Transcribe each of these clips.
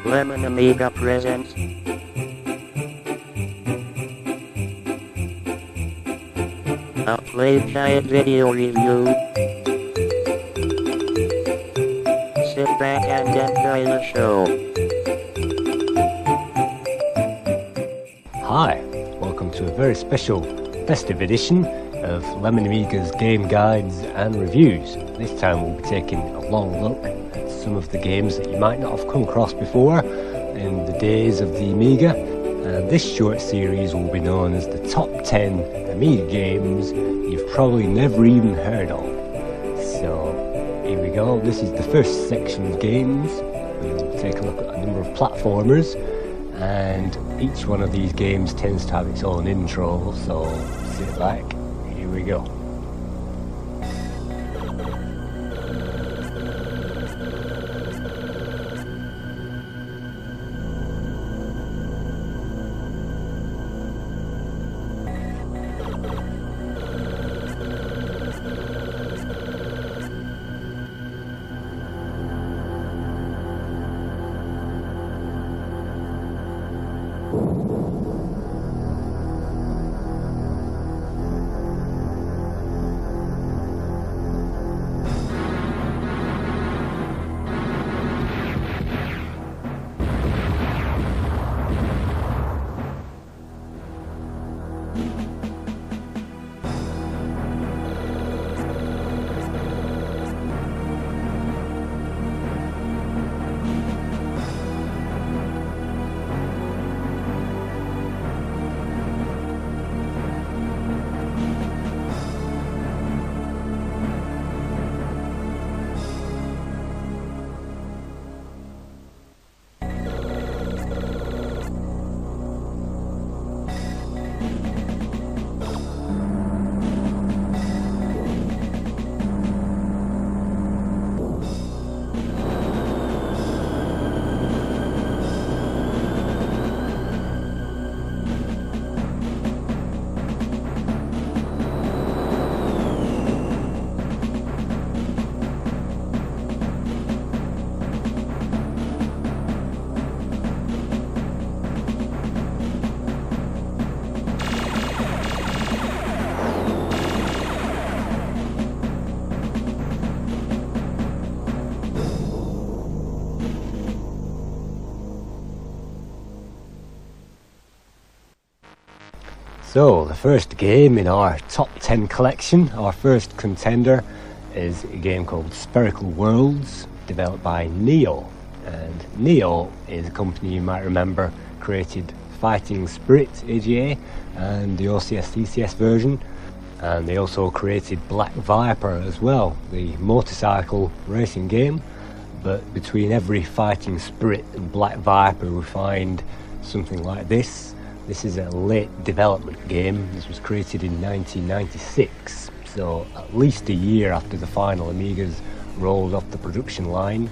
Lemon Amiga presents a Play Giant video review. Sit back and enjoy the show. Hi, welcome to a very special festive edition of Lemon Amiga's game guides and reviews. This time we'll be taking a long look at some of the games that you might not have come across before in the days of the Amiga. And this short series will be known as the top 10 Amiga games you've probably never even heard of. So here we go, this is the first section of games. We'll take a look at a number of platformers, and each one of these games tends to have its own intro, so sit back, here we go. So, the first game in our top 10 collection, our first contender, is a game called Spherical Worlds, developed by Neo. And Neo is a company you might remember created Fightin Spirit AGA and the ACSYS version, and they also created Black Viper as well, the motorcycle racing game. But between every Fightin Spirit and Black Viper we find something like this. This is a late development game. This was created in 1996, so at least a year after the final Amigas rolled off the production line.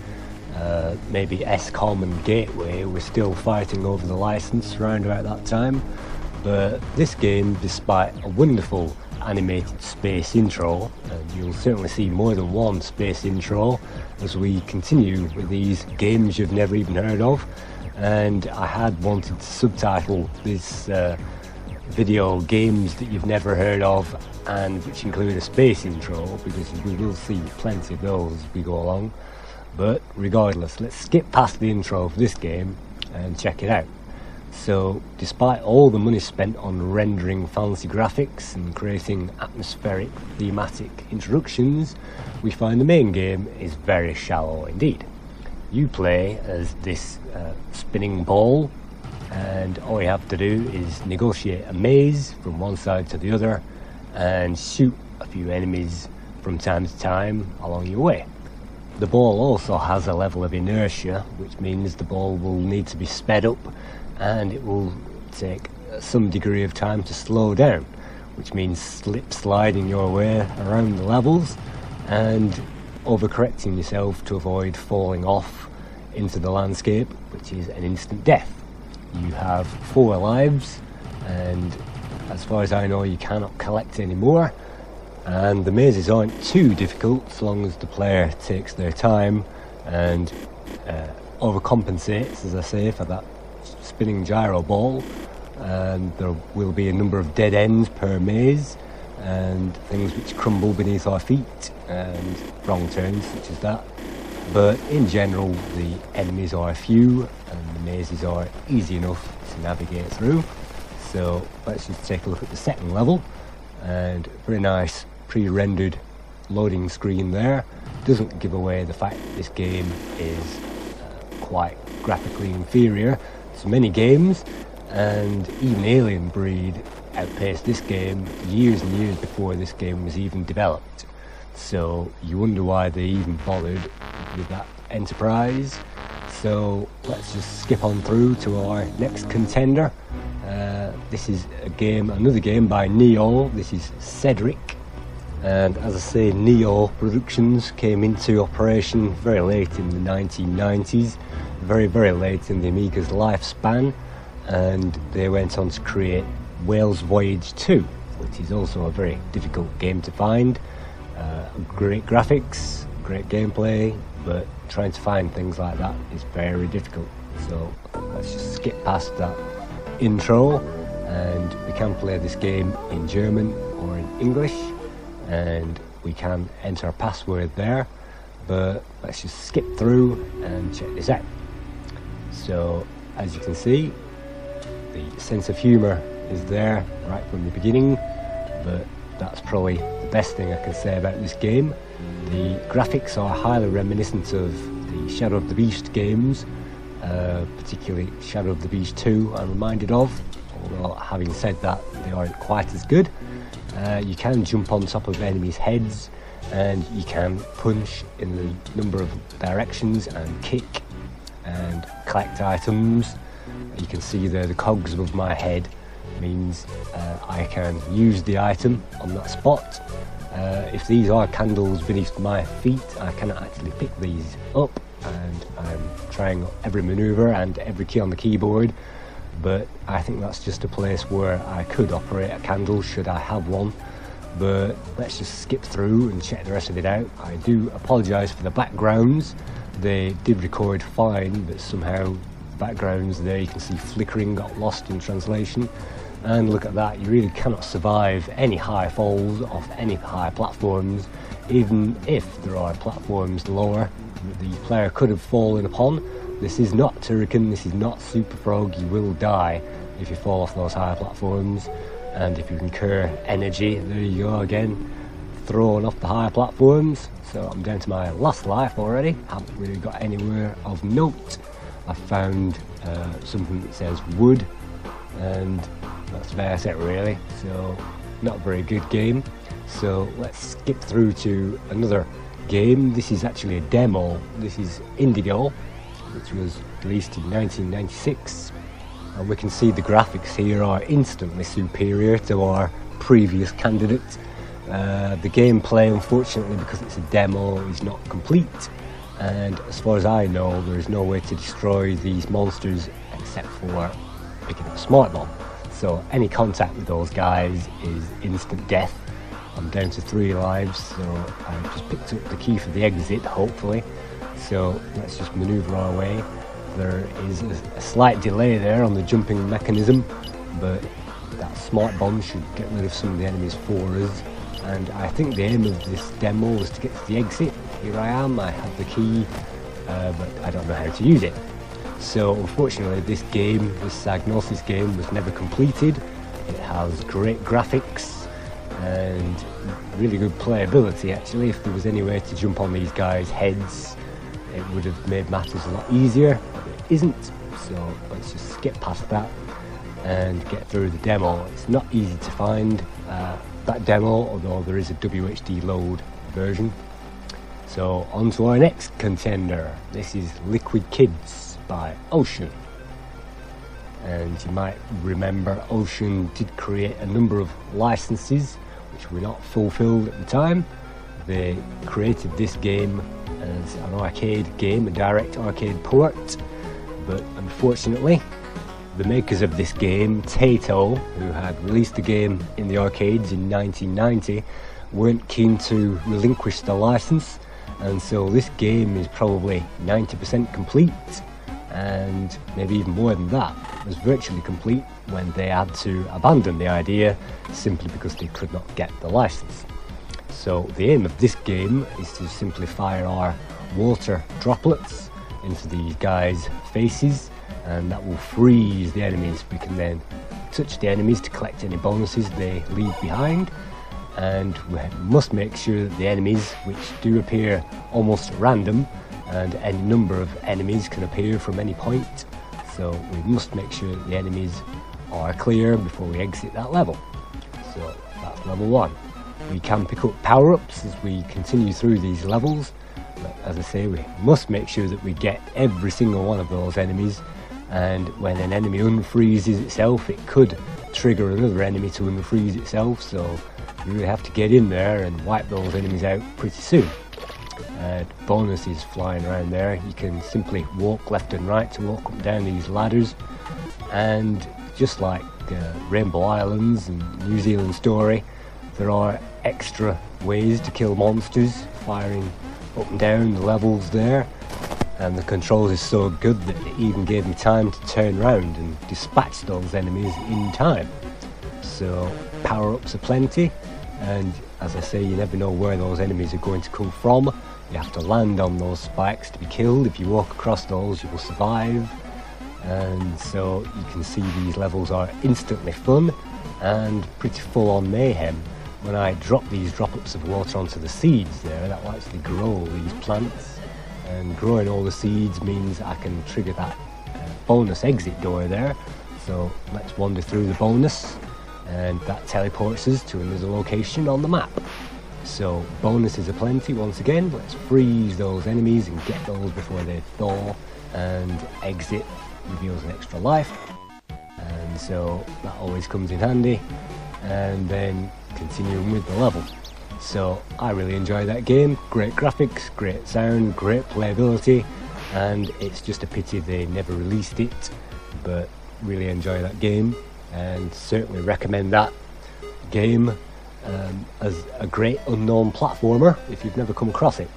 Maybe SCOM and Gateway were still fighting over the license around about that time. But this game, despite a wonderful animated space intro, and you'll certainly see more than one space intro as we continue with these games you've never even heard of. And I had wanted to subtitle this video games that you've never heard of, and which include a space intro, because we will see plenty of those as we go along. But regardless, let's skip past the intro for this game and check it out. So, despite all the money spent on rendering fancy graphics and creating atmospheric thematic introductions, we find the main game is very shallow indeed. You play as this spinning ball, and all you have to do is negotiate a maze from one side to the other and shoot a few enemies from time to time along your way. The ball also has a level of inertia, which means the ball will need to be sped up, and it will take some degree of time to slow down, which means slip sliding your way around the levels and overcorrecting yourself to avoid falling off into the landscape, which is an instant death. You have 4 lives, and as far as I know you cannot collect any more, and the mazes aren't too difficult so long as the player takes their time and overcompensates, as I say, for that spinning gyro ball, and there will be a number of dead ends per maze and things which crumble beneath our feet and wrong turns such as that. But in general, the enemies are few and the mazes are easy enough to navigate through. So let's just take a look at the second level, and very nice pre-rendered loading screen there. Doesn't give away the fact that this game is quite graphically inferior to many games, and even Alien Breed outpaced this game years and years before this game was even developed. So you wonder why they even bothered with that enterprise. So let's just skip on through to our next contender. This is another game by Neo. This is Cedric, and as I say, Neo Productions came into operation very late in the 1990s, very late in the Amiga's lifespan, and they went on to create Whale's Voyage 2, which is also a very difficult game to find. Great graphics, great gameplay, but trying to find things like that is very difficult. So let's just skip past that intro, and we can play this game in German or in English, and we can enter a password there, but let's just skip through and check this out. So as you can see, the sense of humour is there right from the beginning, but that's probably the best thing I can say about this game. The graphics are highly reminiscent of the Shadow of the Beast games, particularly Shadow of the Beast 2 I'm reminded of, although having said that, they aren't quite as good. You can jump on top of enemies' heads, and you can punch in a number of directions and kick and collect items. You can see there the cogs above my head means I can use the item on that spot. If these are candles beneath my feet, I cannot actually pick these up, and I'm trying every maneuver and every key on the keyboard, but I think that's just a place where I could operate a candle should I have one. But let's just skip through and check the rest of it out. I do apologise for the backgrounds. They did record fine, but somehow backgrounds there you can see flickering got lost in translation. And look at that, you really cannot survive any high falls off any high platforms, even if there are platforms lower that the player could have fallen upon. This is not Turrican, this is not Super Frog. You will die if you fall off those higher platforms, and if you incur energy, there you go again, thrown off the higher platforms. So I'm down to my last life already, haven't really got anywhere of note. I found something that says wood, and that's about it really, so not a very good game. So let's skip through to another game. This is actually a demo. This is Indigo, which was released in 1996, and we can see the graphics here are instantly superior to our previous candidate. The gameplay, unfortunately, because it's a demo, is not complete, and as far as I know, there is no way to destroy these monsters except for picking up a smart bomb. So any contact with those guys is instant death. I'm down to 3 lives, so I just picked up the key for the exit, hopefully. So let's just manoeuvre our way. There is a slight delay there on the jumping mechanism, but that smart bomb should get rid of some of the enemies for us. And I think the aim of this demo was to get to the exit. Here I am, I have the key, but I don't know how to use it. So unfortunately this Diagnosis game was never completed. It has great graphics and really good playability actually. If there was any way to jump on these guys' heads, it would have made matters a lot easier, but it isn't. So let's just skip past that and get through the demo. It's not easy to find that demo, although there is a WHD load version. So on to our next contender. This is Liquid Kids by Ocean, and you might remember Ocean did create a number of licenses which were not fulfilled at the time. They created this game as an arcade game, a direct arcade port, but unfortunately the makers of this game, Taito, who had released the game in the arcades in 1990, weren't keen to relinquish the license, and so this game is probably 90% complete, and maybe even more than that. It was virtually complete when they had to abandon the idea simply because they could not get the license. So the aim of this game is to simply fire our water droplets into these guys' faces, and that will freeze the enemies. We can then touch the enemies to collect any bonuses they leave behind, and we must make sure that the enemies, which do appear almost at random, and any number of enemies can appear from any point, so we must make sure that the enemies are clear before we exit that level. So that's level 1. We can pick up power-ups as we continue through these levels, but as I say, we must make sure that we get every single one of those enemies, and when an enemy unfreezes itself, it could trigger another enemy to unfreeze itself, so you really have to get in there and wipe those enemies out pretty soon. Bonuses flying around there. You can simply walk left and right to walk up and down these ladders, and just like Rainbow Islands and New Zealand Story, there are extra ways to kill monsters, firing up and down the levels there, and the controls is so good that it even gave me time to turn around and dispatch those enemies in time. So power-ups are plenty, and as I say, you never know where those enemies are going to come from. You have to land on those spikes to be killed. If you walk across those, you will survive. And so you can see these levels are instantly fun and pretty full on mayhem. When I drop these droplets of water onto the seeds there, that will actually grow these plants, and growing all the seeds means I can trigger that bonus exit door there. So let's wander through the bonus, and that teleports us to another location on the map. So bonuses are plenty. Once again, let's freeze those enemies and get those before they thaw, and exit reveals an extra life, and so that always comes in handy. And then continuing with the level. So I really enjoy that game. Great graphics, great sound, great playability, and it's just a pity they never released it, but really enjoy that game and certainly recommend that game as a great unknown platformer if you've never come across it.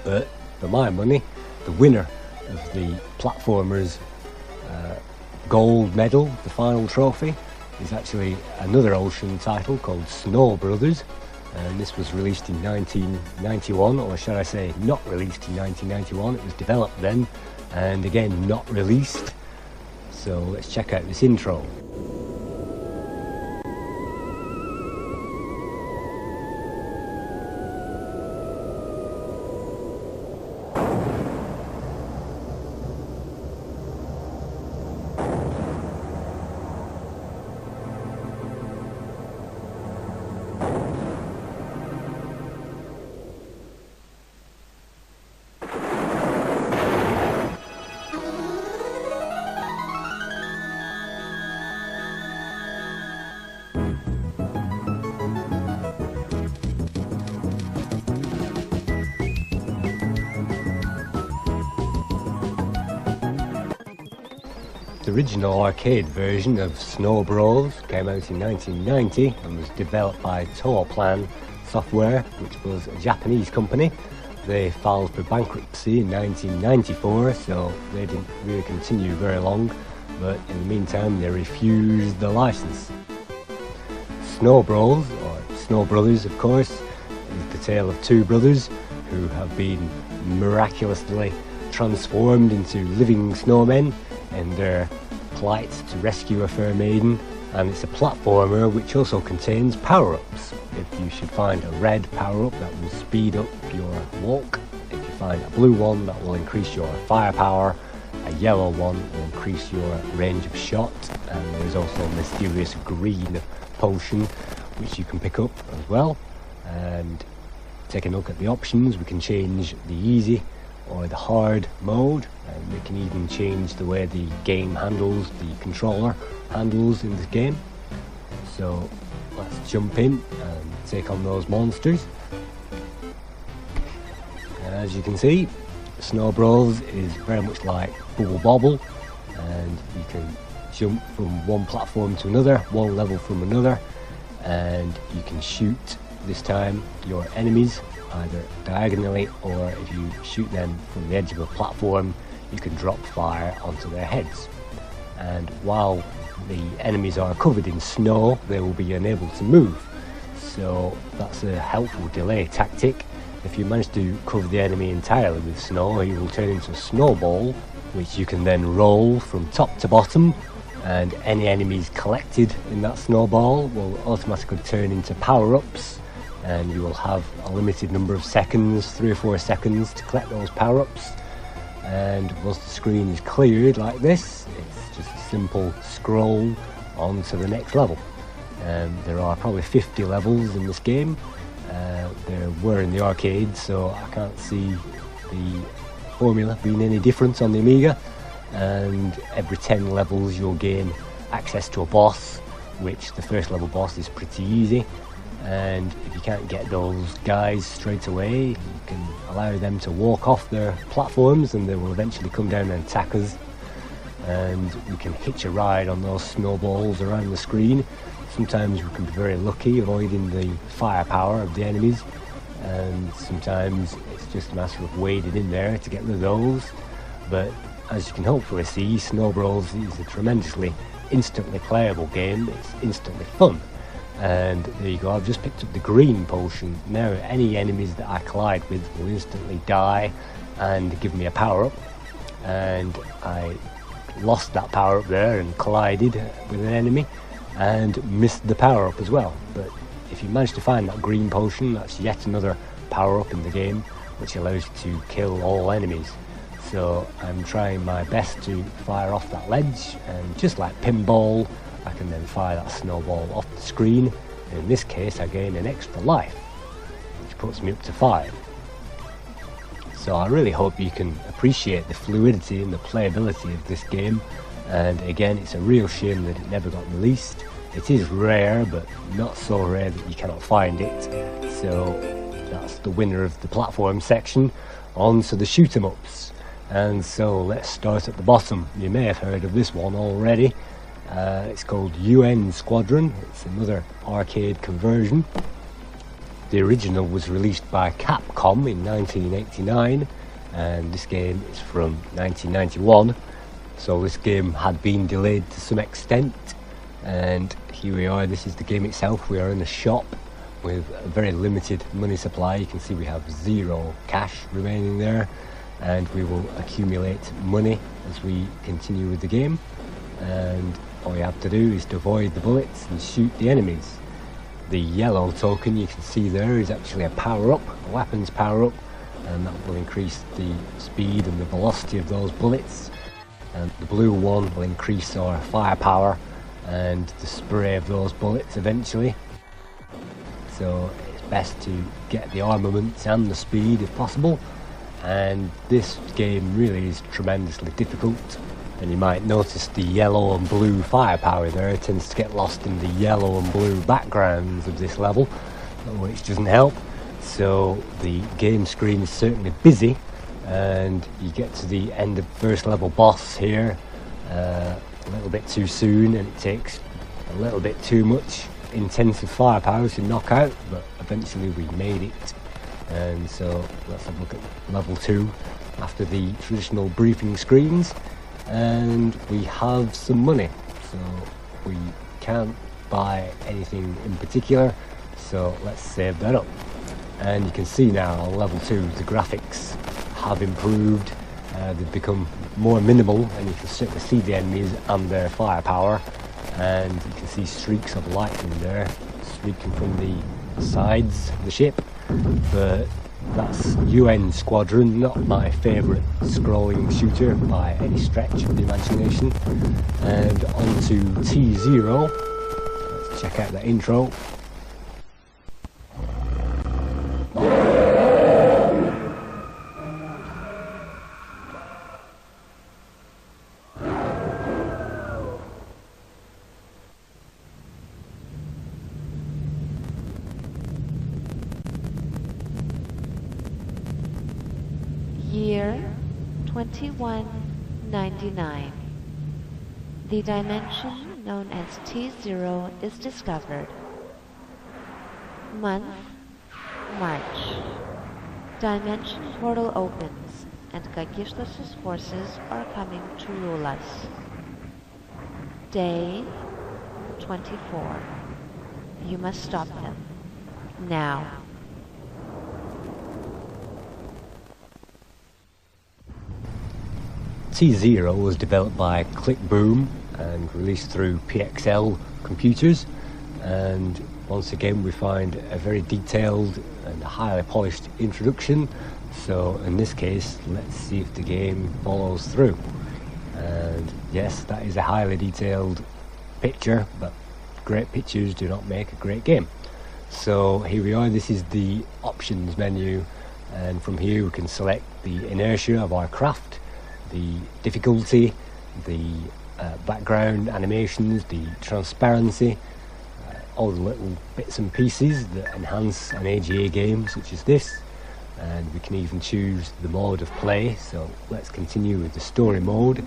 But for my money, the winner of the platformers gold medal, the final trophy, is actually another Ocean title called Snow Brothers, and this was released in 1991, or should I say not released in 1991. It was developed then and again not released. So let's check out this intro. The original arcade version of Snow Bros came out in 1990 and was developed by Toaplan Software, which was a Japanese company. They filed for bankruptcy in 1994, so they didn't really continue very long, but in the meantime they refused the license. Snow Bros, or Snow Brothers of course, is the tale of two brothers who have been miraculously transformed into living snowmen in their plight to rescue a fair maiden, and it's a platformer which also contains power-ups. If you should find a red power-up, that will speed up your walk. If you find a blue one, that will increase your firepower. A yellow one will increase your range of shot, and there's also a mysterious green potion which you can pick up as well. And taking a look at the options, we can change the easy or the hard mode, and we can even change the way the game handles, the controller handles in this game. So let's jump in and take on those monsters. And as you can see, Snow Bros is very much like Bubble Bobble, and you can jump from one platform to another, one level from another, and you can shoot this time your enemies either diagonally, or if you shoot them from the edge of a platform, you can drop fire onto their heads. And while the enemies are covered in snow, they will be unable to move. So that's a helpful delay tactic. If you manage to cover the enemy entirely with snow, he will turn into a snowball, which you can then roll from top to bottom, and any enemies collected in that snowball will automatically turn into power-ups, and you will have a limited number of seconds, 3 or 4 seconds, to collect those power-ups. And once the screen is cleared like this, it's just a simple scroll on to the next level. There are probably 50 levels in this game. There were in the arcade, so I can't see the formula being any different on the Amiga. And every 10 levels you'll gain access to a boss, which the first level boss is pretty easy. And if you can't get those guys straight away, you can allow them to walk off their platforms and they will eventually come down and attack us. And we can hitch a ride on those snowballs around the screen. Sometimes we can be very lucky, avoiding the firepower of the enemies, and sometimes it's just a matter of wading in there to get rid of those. But as you can hopefully see, Snow Bros is a tremendously instantly playable game. It's instantly fun. And there you go, I've just picked up the green potion. Now any enemies that I collide with will instantly die and give me a power-up. And I lost that power-up there and collided with an enemy and missed the power-up as well. But if you manage to find that green potion, that's yet another power-up in the game, which allows you to kill all enemies. So I'm trying my best to fire off that ledge, and just like pinball, I can then fire that snowball off the screen. In this case, I gain an extra life, which puts me up to 5. So I really hope you can appreciate the fluidity and the playability of this game. And again, it's a real shame that it never got released. It is rare, but not so rare that you cannot find it. So that's the winner of the platform section. On to the shoot 'em ups. And so let's start at the bottom. You may have heard of this one already. It's called U.N Squadron. It's another arcade conversion. The original was released by Capcom in 1989, and this game is from 1991. So this game had been delayed to some extent, and here we are. This is the game itself. We are in a shop with a very limited money supply. You can see we have 0 cash remaining there, and we will accumulate money as we continue with the game. And all you have to do is to avoid the bullets and shoot the enemies. The yellow token you can see there is actually a power-up, a weapons power-up, and that will increase the speed and the velocity of those bullets. And the blue one will increase our firepower and the spray of those bullets eventually. So it's best to get the armaments and the speed if possible. And this game really is tremendously difficult. And you might notice the yellow and blue firepower there. It tends to get lost in the yellow and blue backgrounds of this level, which doesn't help. So the game screen is certainly busy, and you get to the end of first level boss here a little bit too soon, and it takes a little bit too much intensive firepower to knock out, but eventually we made it. And so let's have a look at level 2 after the traditional briefing screens. And we have some money, so we can't buy anything in particular, so let's save that up. And you can see now on level 2 the graphics have improved. They've become more minimal, and you can certainly see the enemies and their firepower, and you can see streaks of lightning there streaking from the sides of the ship. But that's U.N Squadron, not my favourite scrolling shooter by any stretch of the imagination. And on to T0. Let's check out the intro. Year 2199. The dimension known as T0 is discovered. Month, March. Dimension portal opens. and Gagistos' forces are coming to rule us. Day 24. You must stop them. Now. T0 was developed by Click Boom and released through PXL computers, and once again we find a very detailed and highly polished introduction. So in this case, let's see if the game follows through. And yes, that is a highly detailed picture, but great pictures do not make a great game. So here we are, this is the options menu, and from here we can select the inertia of our craft, the difficulty, the background animations, the transparency, all the little bits and pieces that enhance an AGA game such as this. And we can even choose the mode of play. So let's continue with the story mode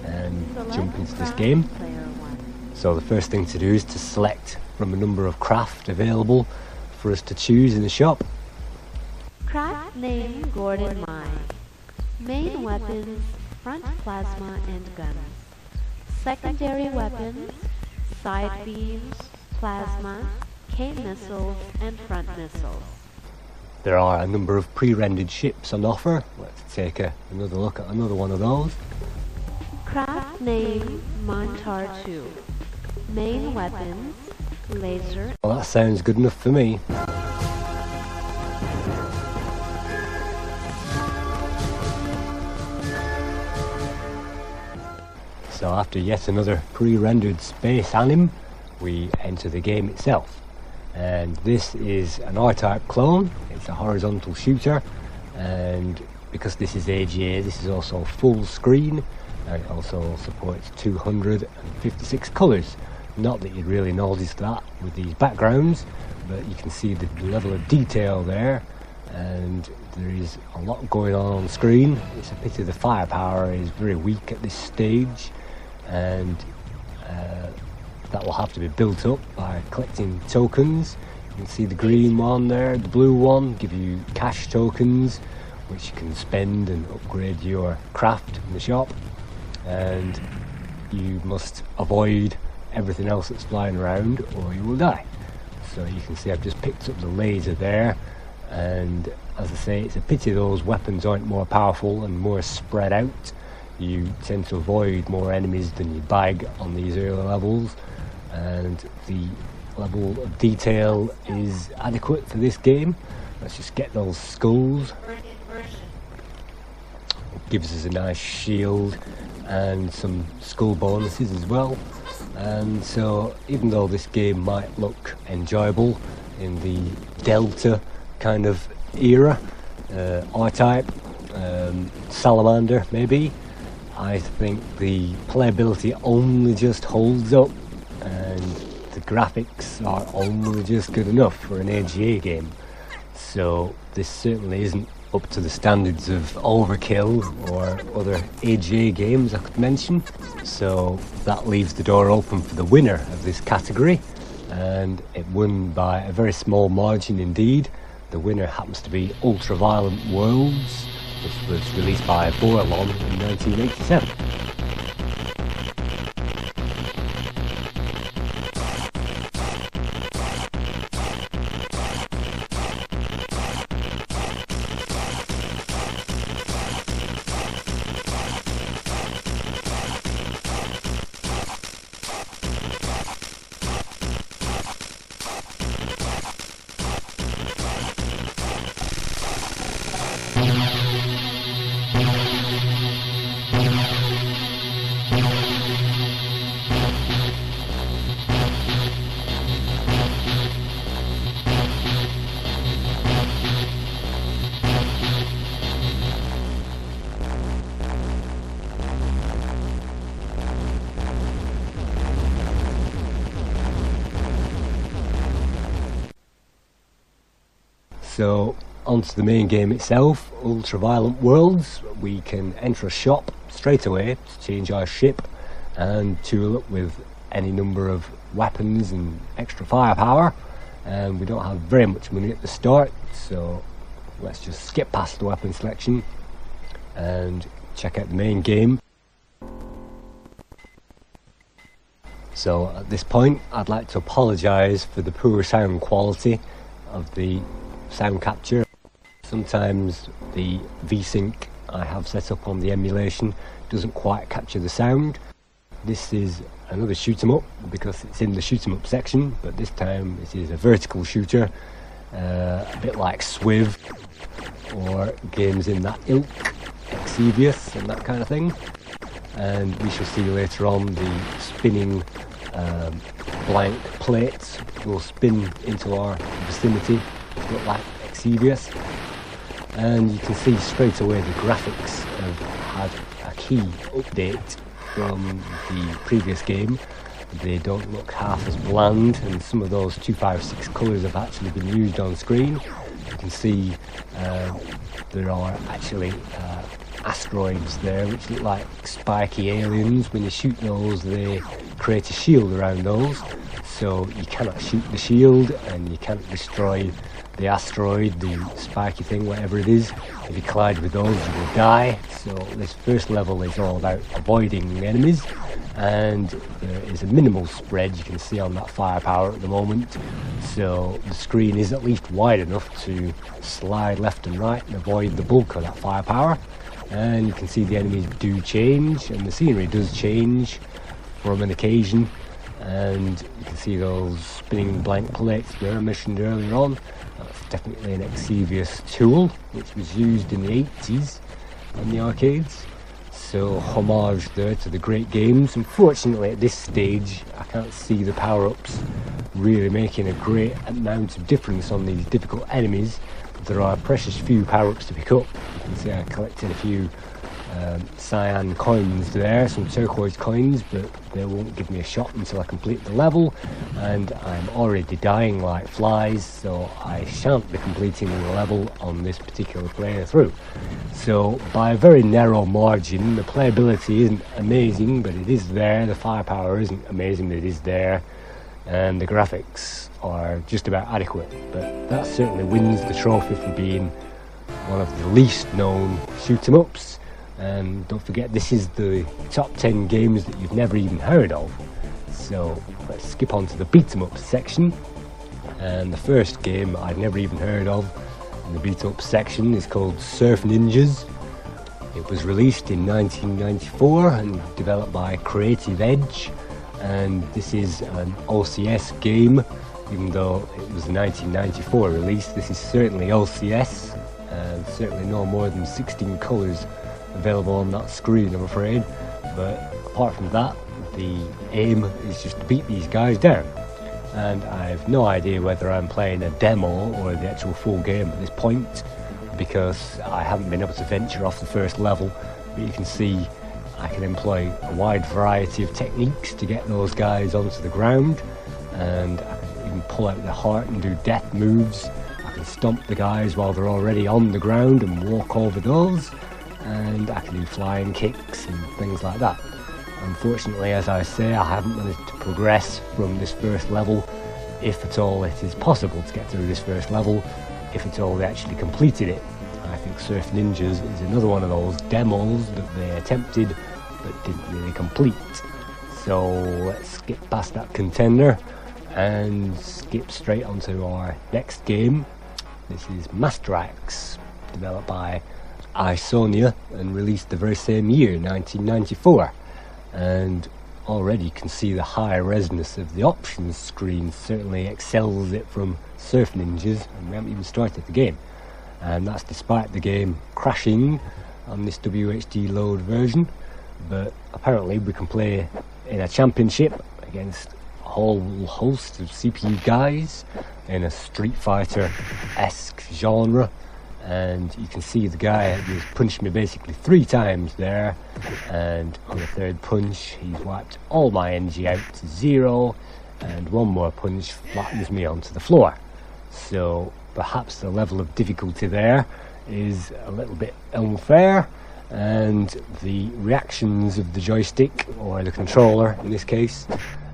and jump into this game. So the first thing to do is to select from a number of craft available for us to choose in the shop. Craft name Gordon Mine. Main weapons, front plasma and guns. Secondary weapons, side beams, plasma, K-missiles and front missiles. There are a number of pre-rendered ships on offer. Let's take another look at another one of those. Craft name Montar 2. Main weapons, laser. Well, that sounds good enough for me. So after yet another pre-rendered space anim, we enter the game itself. And this is an R-Type clone. It's a horizontal shooter, and because this is AGA, this is also full screen, and it also supports 256 colours. Not that you'd really notice that with these backgrounds, but you can see the level of detail there, and there is a lot going on screen. It's a pity the firepower is very weak at this stage, and that will have to be built up by collecting tokens. You can see the green one there, the blue one give you cash tokens which you can spend and upgrade your craft in the shop, and you must avoid everything else that's flying around or you will die. So you can see I've just picked up the laser there, and as I say, it's a pity those weapons aren't more powerful and more spread out. You tend to avoid more enemies than you bag on these early levels, and the level of detail is adequate for this game. Let's just get those skulls. It gives us a nice shield and some skull bonuses as well. And so even though this game might look enjoyable in the Delta kind of era, R-Type, Salamander maybe, I think the playability only just holds up, and the graphics are only just good enough for an AGA game. So this certainly isn't up to the standards of Overkill or other AGA games I could mention. So that leaves the door open for the winner of this category, and it won by a very small margin indeed. The winner happens to be Ultraviolent Worlds, which was released by Borlon in 1987. So onto the main game itself, Ultraviolent Worlds. We can enter a shop straight away to change our ship and tool up with any number of weapons and extra firepower, and we don't have very much money at the start, so let's just skip past the weapon selection and check out the main game. So at this point I'd like to apologise for the poor sound quality of the sound capture. Sometimes the VSync I have set up on the emulation doesn't quite capture the sound. This is another shoot 'em up because it's in the shoot 'em up section, but this time it is a vertical shooter, a bit like Swiv or games in that ilk, ACSYS and that kind of thing. And we shall see later on the spinning blank plates will spin into our vicinity, look like ACSYS. And you can see straight away the graphics have had a key update from the previous game. They don't look half as bland, and some of those 256 colours have actually been used on screen. You can see there are actually asteroids there which look like spiky aliens. When you shoot those, they create a shield around those, so you cannot shoot the shield and you can't destroy the asteroid, the spiky thing, whatever it is. If you collide with those, you will die. So this first level is all about avoiding enemies, and there is a minimal spread you can see on that firepower at the moment, so the screen is at least wide enough to slide left and right and avoid the bulk of that firepower. And you can see the enemies do change, and the scenery does change from an occasion, and you can see those spinning blank plates there I mentioned earlier on. That's definitely an ACSYS tool which was used in the 80s on the arcades, so homage there to the great games. Unfortunately at this stage I can't see the power-ups really making a great amount of difference on these difficult enemies, but there are precious few power-ups to pick up. You can see I collected a few cyan coins there, some turquoise coins, but they won't give me a shot until I complete the level, and I'm already dying like flies, so I shan't be completing the level on this particular playthrough. So by a very narrow margin, the playability isn't amazing, but it is there. The firepower isn't amazing, but it is there, and the graphics are just about adequate, but that certainly wins the trophy for being one of the least known shoot 'em ups. And don't forget, this is the top 10 games that you've never even heard of. So let's skip on to the beat 'em up section. And the first game I'd never even heard of in the beat 'em up section is called Surf Ninjas. It was released in 1994 and developed by Creative Edge, and this is an OCS game. Even though it was a 1994 release, this is certainly OCS, and certainly no more than 16 colours available on that screen, I'm afraid. But apart from that, the aim is just to beat these guys down, and I have no idea whether I'm playing a demo or the actual full game at this point, because I haven't been able to venture off the first level. But you can see I can employ a wide variety of techniques to get those guys onto the ground, and I can even pull out the heart and do death moves. I can stomp the guys while they're already on the ground and walk over those, and I can do flying kicks and things like that. Unfortunately, as I say, I haven't managed to progress from this first level, if at all it is possible to get through this first level, if at all they actually completed it. I think Surf Ninjas is another one of those demos that they attempted but didn't really complete. So let's skip past that contender and skip straight onto our next game. This is Master Axe, developed by ACSYS and released the very same year, 1994, and already you can see the high resness of the options screen certainly excels it from Surf Ninjas, and we haven't even started the game, and that's despite the game crashing on this WHD load version. But apparently we can play in a championship against a whole host of CPU guys in a Street Fighter-esque genre. And you can see the guy who's punched me basically 3 times there, and on the third punch he's wiped all my energy out to 0, and one more punch flattens me onto the floor. So perhaps the level of difficulty there is a little bit unfair, and the reactions of the joystick, or the controller in this case,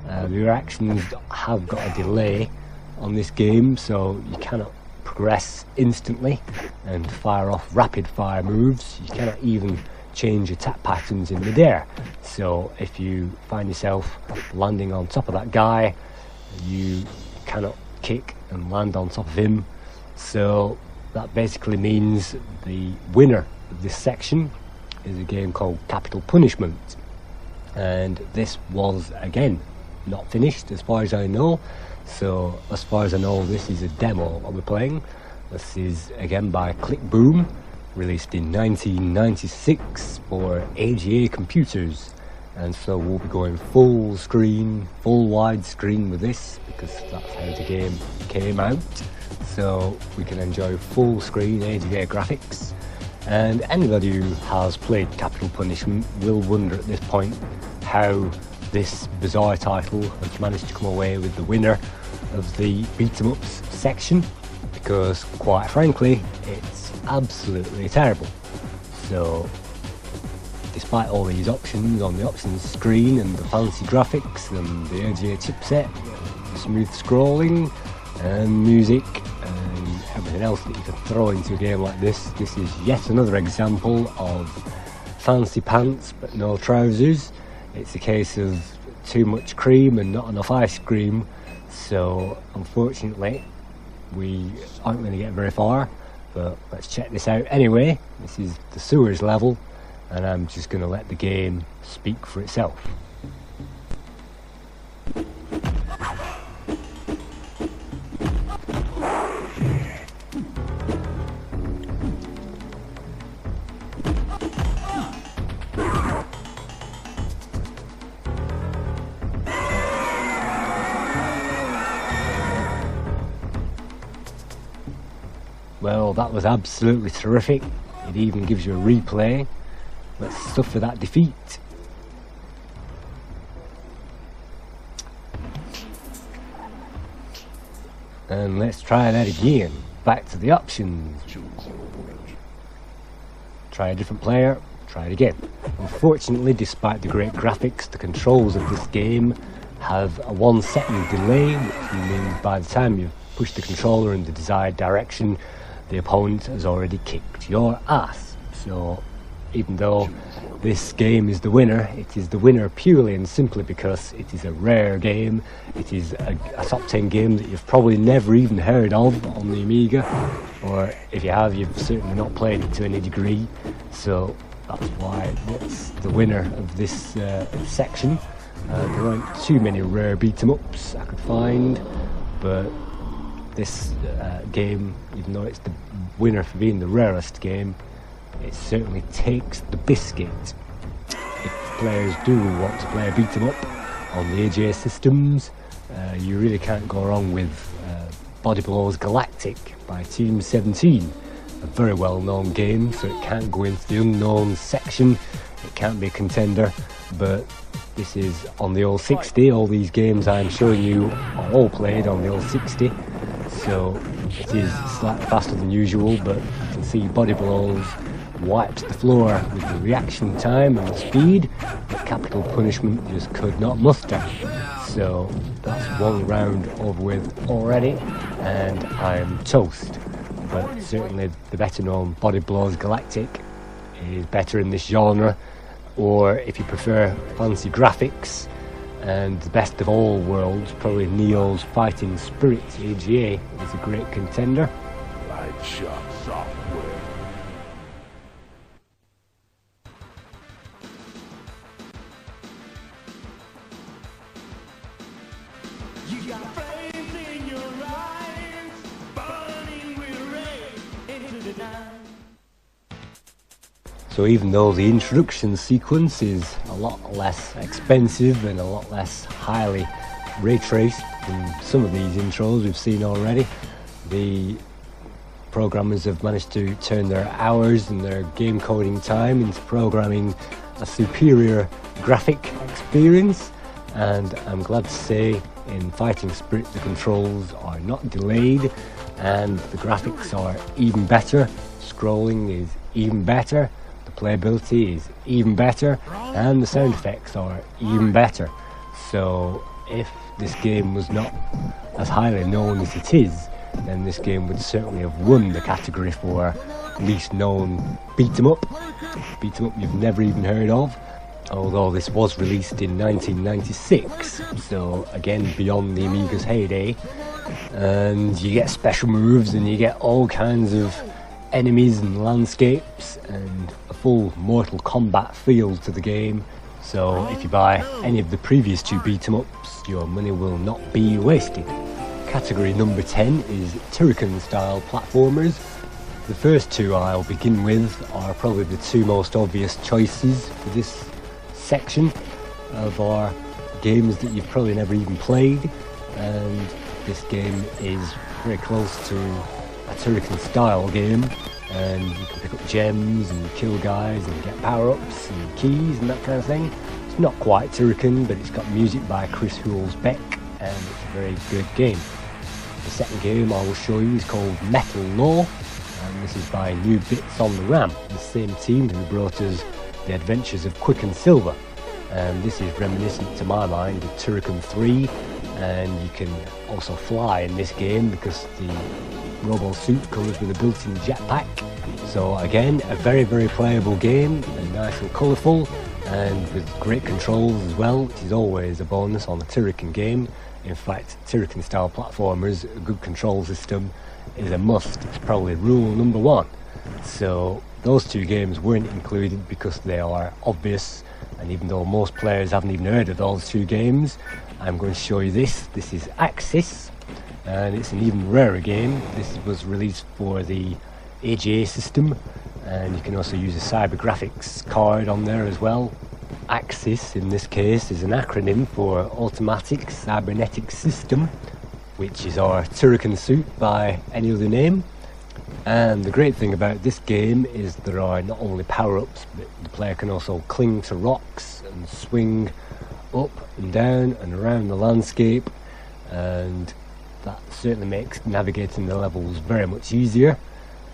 the reactions have got a delay on this game, so you cannot progress instantly. and fire off rapid fire moves. You cannot even change attack patterns in midair. So if you find yourself landing on top of that guy, you cannot kick and land on top of him. So that basically means the winner of this section is a game called Capital Punishment, and this was again not finished as far as I know. So as far as I know, this is a demo that we're playing. This is again by Click Boom, released in 1996 for AGA computers, and so we'll be going full screen, full widescreen with this, because that's how the game came out, so we can enjoy full screen AGA graphics. And anybody who has played Capital Punishment will wonder at this point how this bizarre title has managed to come away with the winner of the beat 'em ups section, because quite frankly it's absolutely terrible. So despite all these options on the options screen and the fancy graphics and the AGA chipset, smooth scrolling and music and everything else that you could throw into a game like this is yet another example of fancy pants but no trousers. It's a case of too much cream and not enough ice cream, so unfortunately we aren't going to get very far. But let's check this out anyway. This is the sewers level, and I'm just going to let the game speak for itself. Well, that was absolutely terrific. It even gives you a replay. Let's suffer that defeat. And let's try that again. Back to the options. Try a different player, try it again. Unfortunately, despite the great graphics, the controls of this game have a 1 second delay, which means by the time you've pushed the controller in the desired direction, the opponent has already kicked your ass. So even though this game is the winner, it is the winner purely and simply because it is a rare game. It is a top 10 game that you've probably never even heard of on the Amiga, or if you have, you've certainly not played it to any degree. So that's why it's the winner of this section. There aren't too many rare beat-em-ups I could find, but this game, even though it's the winner for being the rarest game, it certainly takes the biscuit. If players do want to play a beat 'em up on the AGA systems, you really can't go wrong with Body Blows Galactic by Team 17, a very well known game, so it can't go into the unknown section, it can't be a contender. But this is on the old 60. All these games I'm showing you are all played on the old 60, so it is slightly faster than usual, but you can see Body Blows wiped the floor with the reaction time and the speed that Capital Punishment just could not muster. So that's one round over with already, and I'm toast. But certainly the better known Body Blows Galactic is better in this genre, or if you prefer fancy graphics and the best of all worlds, probably Neo's Fightin Spirit AGA is a great contender. Light shot software. You got flames in your eyes, burning with rage into the night. So even though the introduction sequence is a lot less expensive and a lot less highly ray traced than some of these intros we've seen already, the programmers have managed to turn their hours and their game coding time into programming a superior graphic experience. And I'm glad to say in Fightin Spirit the controls are not delayed and the graphics are even better, scrolling is even better, the playability is even better, and the sound effects are even better. So if this game was not as highly known as it is, then this game would certainly have won the category for least known beat 'em up you've never even heard of, although this was released in 1996, so again beyond the Amiga's heyday. And you get special moves and you get all kinds of enemies and landscapes and a full Mortal Kombat feel to the game. So if you buy any of the previous two beat 'em ups, your money will not be wasted. Category number 10 is Turrican style platformers. The first two I'll begin with are probably the two most obvious choices for this section of our games that you've probably never even played, and this game is very close to a Turrican style game, and you can pick up gems and kill guys and get power-ups and keys and that kind of thing. It's not quite Turrican, but it's got music by Chris Hulsbeck, and it's a very good game. The second game I will show you is called Metal Law, and this is by New Bits on the Ram, the same team who brought us The Adventures of Quick and Silver. And this is reminiscent to my mind of Turrican 3, and you can also fly in this game because the robo suit comes with a built-in jetpack. So again, a very playable game, and nice and colourful, and with great controls as well, which is always a bonus on a Turrican game. In fact, Turrican style platformers, a good control system is a must. It's probably rule number one. So those two games weren't included because they are obvious, and even though most players haven't even heard of those two games, I'm going to show you this. This is ACSYS, and it's an even rarer game. This was released for the AGA system, and you can also use a CyberGrafx card on there as well. ACSYS in this case is an acronym for Automatic Cybernetic System, which is our Turrican suit by any other name. And the great thing about this game is there are not only power-ups, but the player can also cling to rocks and swing up and down and around the landscape, and that certainly makes navigating the levels very much easier.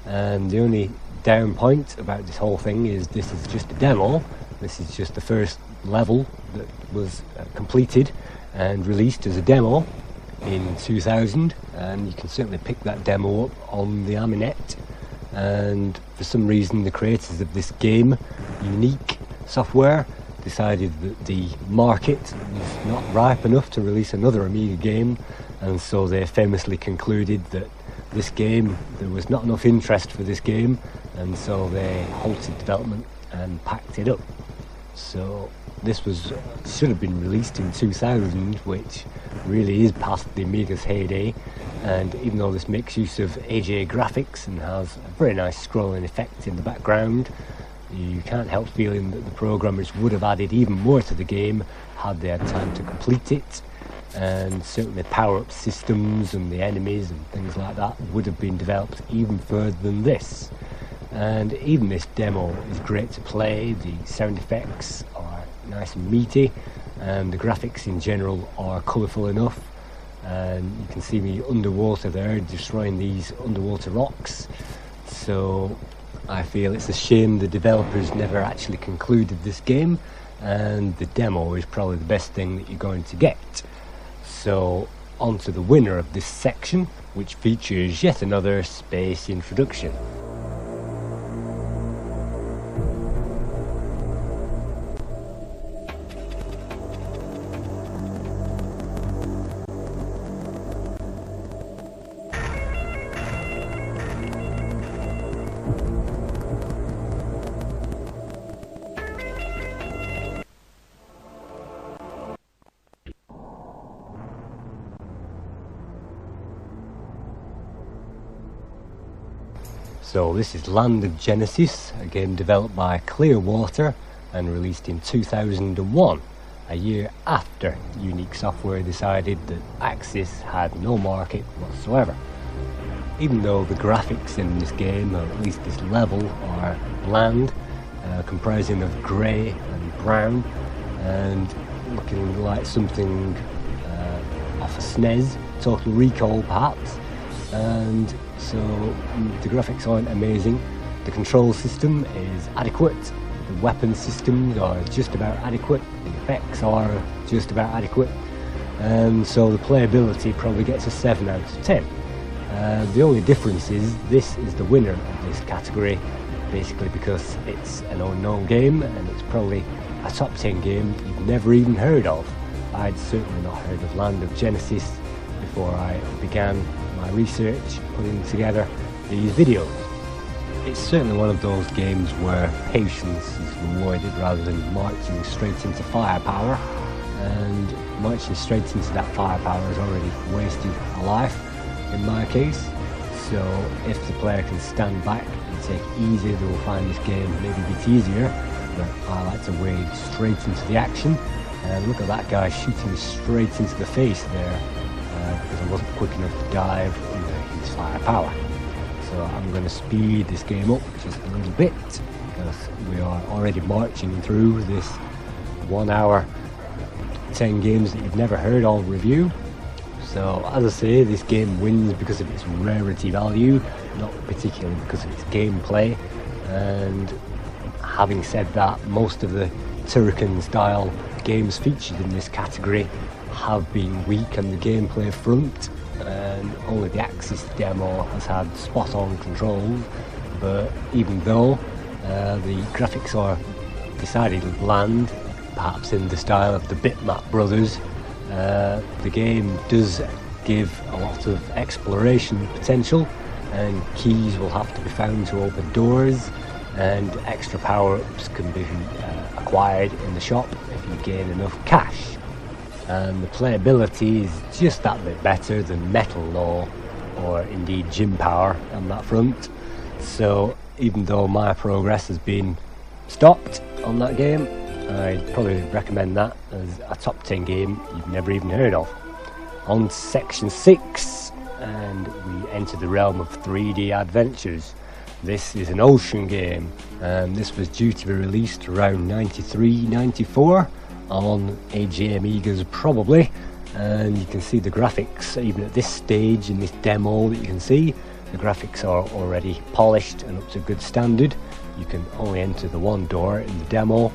And the only down point about this whole thing is this is just a demo. This is just the first level that was completed and released as a demo in 2000, and you can certainly pick that demo up on the Amiga-head. And for some reason the creators of this game, Unique Software, decided that the market was not ripe enough to release another Amiga game, and so they famously concluded that this game, there was not enough interest for this game, and so they halted development and packed it up. So this should have been released in 2000, which really is past the Amiga's heyday, and even though this makes use of AGA graphics and has a very nice scrolling effect in the background, you can't help feeling that the programmers would have added even more to the game had they had time to complete it, and certainly power-up systems and the enemies and things like that would have been developed even further than this. And even this demo is great to play. The sound effects are nice and meaty, and the graphics in general are colourful enough, and you can see me underwater there destroying these underwater rocks. So I feel it's a shame the developers never actually concluded this game, and the demo is probably the best thing that you're going to get. So on to the winner of this section, which features yet another space introduction. So this is Land of Genesis, a game developed by Clearwater and released in 2001, a year after Unique Software decided that ACSYS had no market whatsoever. Even though the graphics in this game, or at least this level, are bland, comprising of grey and brown, and looking like something off a SNES, Total Recall perhaps, and so the graphics aren't amazing. The control system is adequate, the weapon systems are just about adequate, the effects are just about adequate, and so the playability probably gets a 7 out of 10. The only difference is this is the winner of this category, basically because it's an unknown game and it's probably a top 10 game you've never even heard of. I'd certainly not heard of Land of Genesis before I began my research putting together these videos. It's certainly one of those games where patience is rewarded rather than marching straight into firepower, and marching straight into that firepower has already wasted a life in my case. So if the player can stand back and take it easy, they will find this game maybe a bit easier, but I like to wade straight into the action. And look at that guy shooting me straight into the face there, because I wasn't quick enough to dive into his firepower. So I'm going to speed this game up just a little bit, because we are already marching through this 1 hour 10 games that you've never heard of review. So as I say, this game wins because of its rarity value, not particularly because of its gameplay. And having said that, most of the Turrican style games featured in this category have been weak on the gameplay front, and only the ACSYS demo has had spot on controls. But even though the graphics are decidedly bland, perhaps in the style of the Bitmap brothers, the game does give a lot of exploration potential, and keys will have to be found to open doors, and extra power-ups can be acquired in the shop if you gain enough cash. And the playability is just that bit better than Metal Law or indeed Gym Power on that front. So even though my progress has been stopped on that game, I'd probably recommend that as a top 10 game you've never even heard of. On section 6, and we enter the realm of 3D adventures. This is an ocean game, and this was due to be released around 93-94 on AJ Amigas probably, and you can see the graphics even at this stage in this demo that you can see. The graphics are already polished and up to good standard. You can only enter the one door in the demo,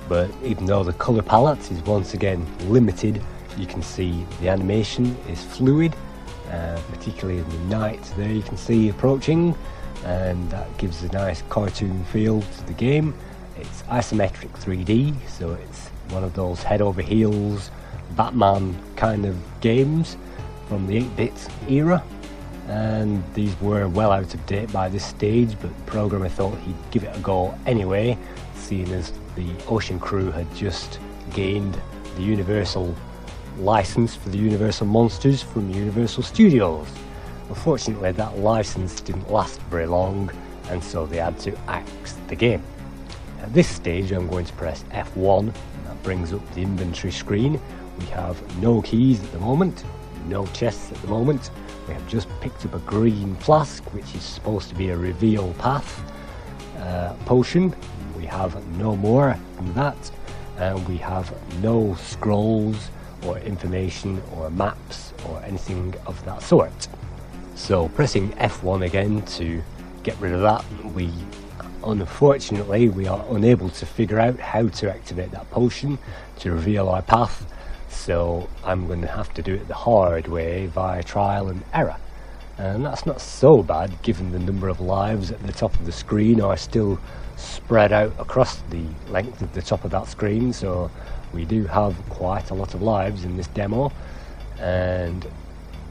but even though the colour palette is once again limited, you can see the animation is fluid, particularly in the night there you can see approaching, and that gives a nice cartoon feel to the game. It's isometric 3D, so it's one of those head over heels Batman kind of games from the 8-bit era, and these were well out of date by this stage, but the programmer thought he'd give it a go anyway, seeing as the Ocean crew had just gained the Universal license for the Universal monsters from Universal Studios. Unfortunately, that license didn't last very long, and so they had to axe the game. At this stage I'm going to press F1, and that brings up the inventory screen. We have no keys at the moment, no chests at the moment. We have just picked up a green flask, which is supposed to be a reveal path potion. We have no more than that, and we have no scrolls or information or maps or anything of that sort. So pressing F1 again to get rid of that, unfortunately we are unable to figure out how to activate that potion to reveal our path, so I'm going to have to do it the hard way via trial and error. And that's not so bad given the number of lives at the top of the screen are still spread out across the length of the top of that screen, so we do have quite a lot of lives in this demo. And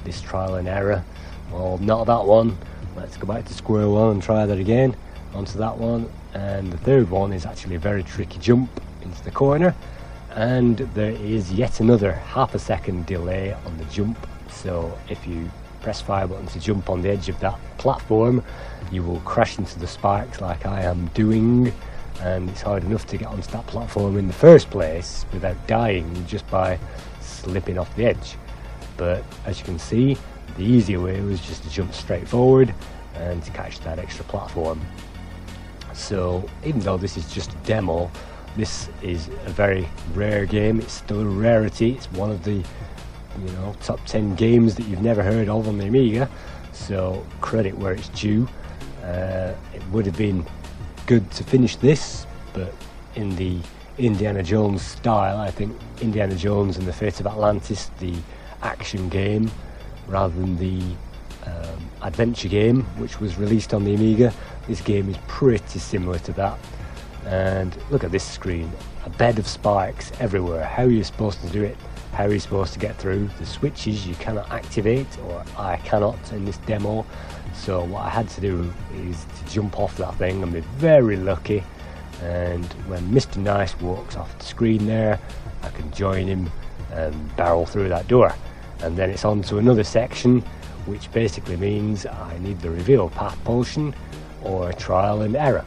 this trial and error, well, not that one. Let's go back to square one and try that again. Onto that one, and the third one is actually a very tricky jump into the corner, and there is yet another half a second delay on the jump. So if you press fire button to jump on the edge of that platform, you will crash into the spikes like I am doing, and it's hard enough to get onto that platform in the first place without dying just by slipping off the edge. But as you can see, the easier way was just to jump straight forward and to catch that extra platform. So even though this is just a demo, this is a very rare game. It's still a rarity. It's one of the top 10 games that you've never heard of on the Amiga, so credit where it's due. It would have been good to finish this, but in the Indiana Jones style, I think Indiana Jones and the Fate of Atlantis, the action game, rather than the adventure game which was released on the Amiga. This game is pretty similar to that. And look at this screen, a bed of spikes everywhere. How are you supposed to do it? How are you supposed to get through? The switches you cannot activate, or I cannot in this demo. So what I had to do is to jump off that thing and be very lucky. And when Mr. Nice walks off the screen there, I can join him and barrel through that door. And then it's on to another section, which basically means I need the reveal path potion or trial and error.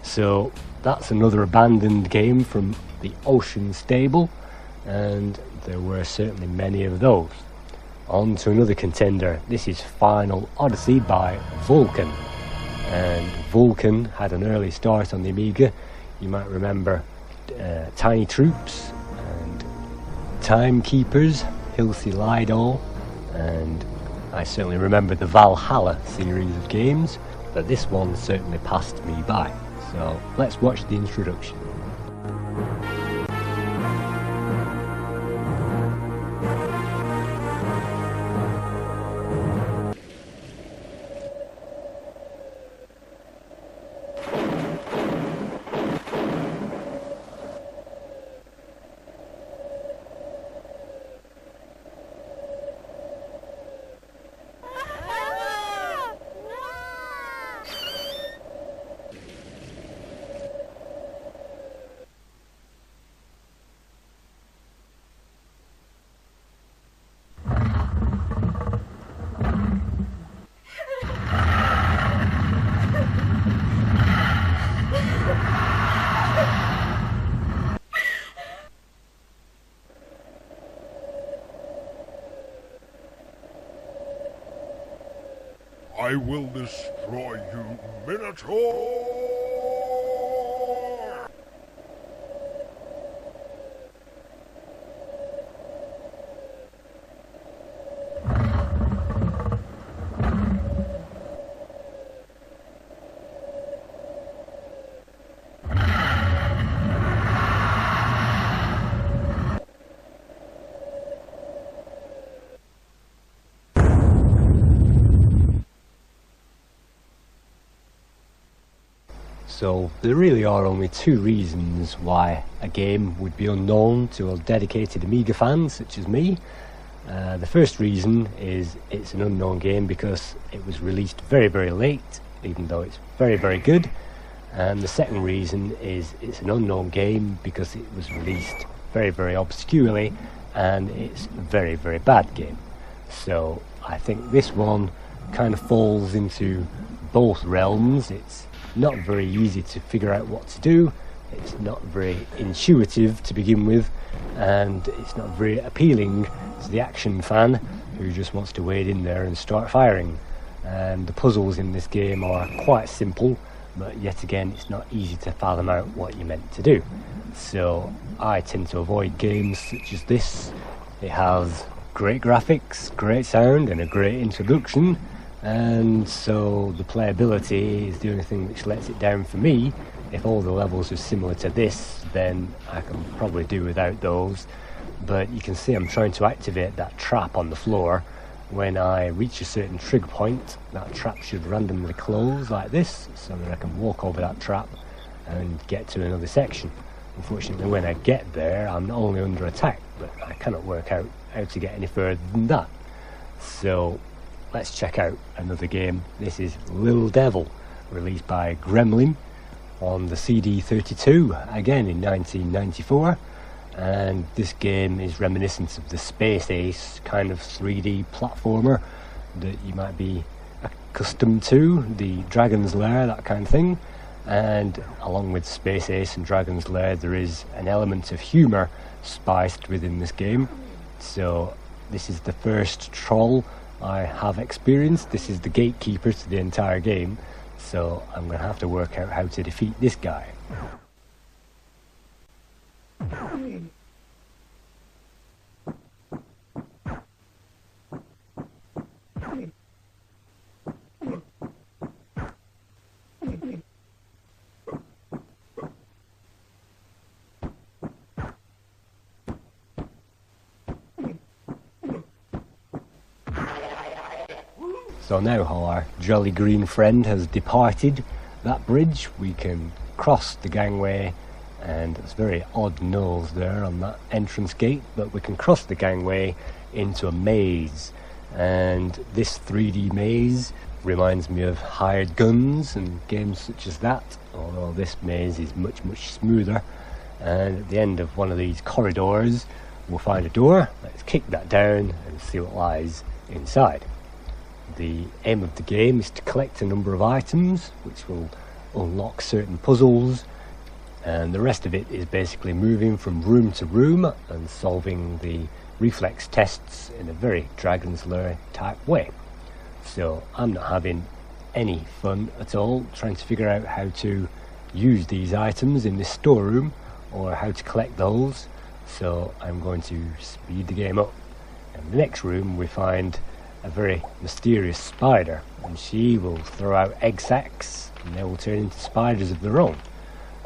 So that's another abandoned game from the Ocean stable, and there were certainly many of those. On to another contender. This is Final Odyssey by Vulcan. And Vulcan had an early start on the Amiga. You might remember Tiny Troops and Timekeepers, Hilsey Lido, and I certainly remember the Valhalla series of games, but this one certainly passed me by. So let's watch the introduction. I will destroy you, Minotaur! So there really are only two reasons why a game would be unknown to a dedicated Amiga fan such as me. The first reason is it's an unknown game because it was released very, very late, even though it's very, very good. And the second reason is it's an unknown game because it was released very, very obscurely, and it's a very, very bad game. So I think this one kind of falls into both realms. It's not very easy to figure out what to do, it's not very intuitive to begin with, and it's not very appealing to the action fan who just wants to wade in there and start firing. And the puzzles in this game are quite simple, but yet again it's not easy to fathom out what you're meant to do. So I tend to avoid games such as this. It has great graphics, great sound and a great introduction, and so the playability is the only thing which lets it down for me. If all the levels are similar to this, then I can probably do without those. But you can see I'm trying to activate that trap on the floor. When I reach a certain trigger point, that trap should randomly close like this, so that I can walk over that trap and get to another section. Unfortunately, when I get there, I'm not only under attack, but I cannot work out how to get any further than that. So let's check out another game. This is Litil Divil, released by Gremlin on the CD32, again in 1994. And this game is reminiscent of the Space Ace kind of 3D platformer that you might be accustomed to, the Dragon's Lair, that kind of thing. And along with Space Ace and Dragon's Lair, there is an element of humour spiced within this game. So this is the first troll I have experienced. This is the gatekeeper to the entire game, so I'm going to have to work out how to defeat this guy. So now our jolly green friend has departed that bridge, we can cross the gangway, and it's very odd nose there on that entrance gate, but we can cross the gangway into a maze. And this 3D maze reminds me of Hired Guns and games such as that, although this maze is much smoother. And at the end of one of these corridors we'll find a door. Let's kick that down and see what lies inside. The aim of the game is to collect a number of items which will unlock certain puzzles, and the rest of it is basically moving from room to room and solving the reflex tests in a very Dragon's Lair type way. So I'm not having any fun at all trying to figure out how to use these items in this storeroom or how to collect those, so I'm going to speed the game up. In the next room we find a very mysterious spider, and she will throw out egg sacs and they will turn into spiders of their own.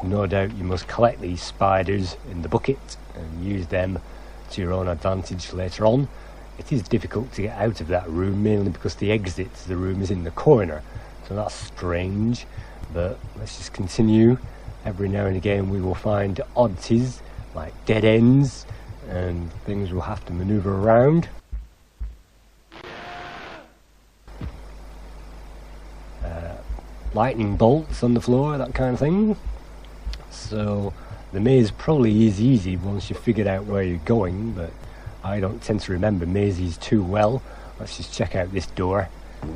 No doubt you must collect these spiders in the bucket and use them to your own advantage later on. It is difficult to get out of that room, mainly because the exit to the room is in the corner, so that's strange, but let's just continue. Every now and again we will find oddities like dead ends and things we'll have to maneuver around. Lightning bolts on the floor, that kind of thing. So the maze probably is easy once you've figured out where you're going, but I don't tend to remember mazes too well. Let's just check out this door,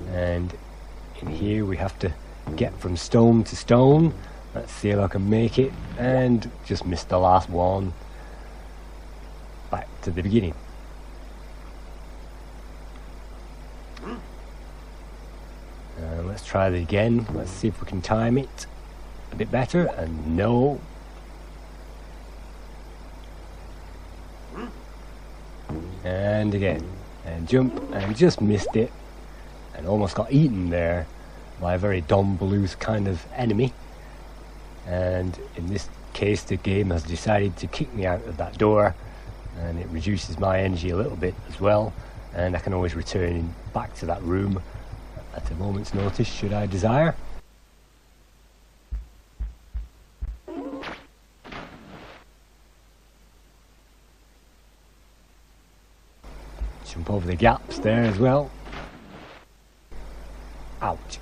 and in here we have to get from stone to stone. Let's see if I can make it, and just missed the last one. Back to the beginning. Let's try that again. Let's see if we can time it a bit better, and no. And again, and jump, and just missed it, and almost got eaten there by a very Don Bluth kind of enemy. And in this case the game has decided to kick me out of that door, and it reduces my energy a little bit as well, and I can always return back to that room at a moment's notice should I desire. Jump over the gaps there as well. Ouch.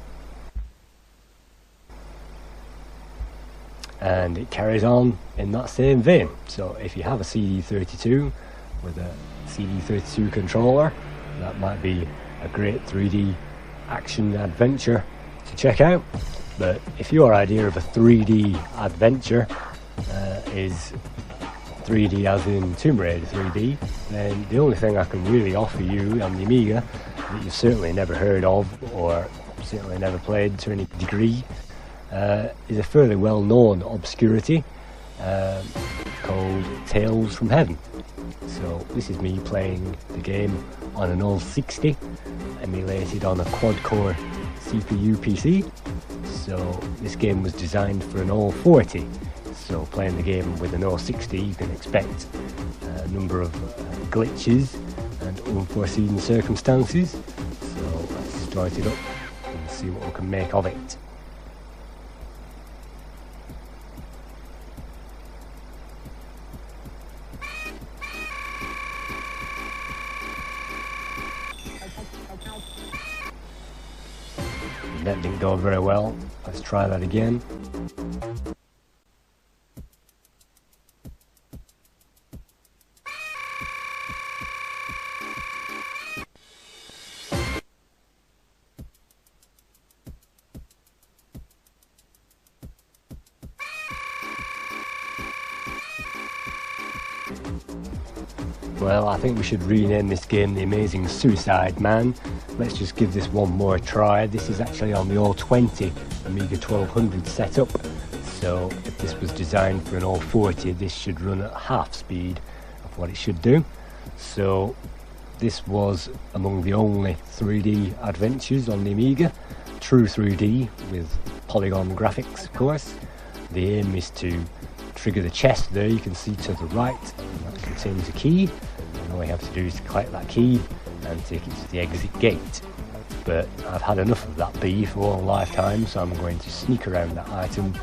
And it carries on in that same vein. So if you have a CD32 with a CD32 controller, that might be a great 3D action adventure to check out. But if your idea of a 3D adventure is 3D as in Tomb Raider 3D, then the only thing I can really offer you on the Amiga that you've certainly never heard of or certainly never played to any degree is a fairly well-known obscurity called Tales from Heaven. So this is me playing the game on an old 60 emulated on a quad-core CPU PC. So this game was designed for an all 40. So playing the game with an O60 you can expect a number of glitches and unforeseen circumstances. So let's start it up and see what we can make of it. That didn't go very well. Let's try that again. Well, I think we should rename this game The Amazing Suicide Man. Let's just give this one more try. This is actually on the all-20 Amiga 1200 setup, so if this was designed for an all-40, this should run at half speed of what it should do. So this was among the only 3D adventures on the Amiga, true 3D with polygon graphics of course. The aim is to trigger the chest there, you can see to the right, and that contains a key, and all you have to do is collect that key and take it to the exit gate. but I've had enough of that bee for all lifetime, so I'm going to sneak around that item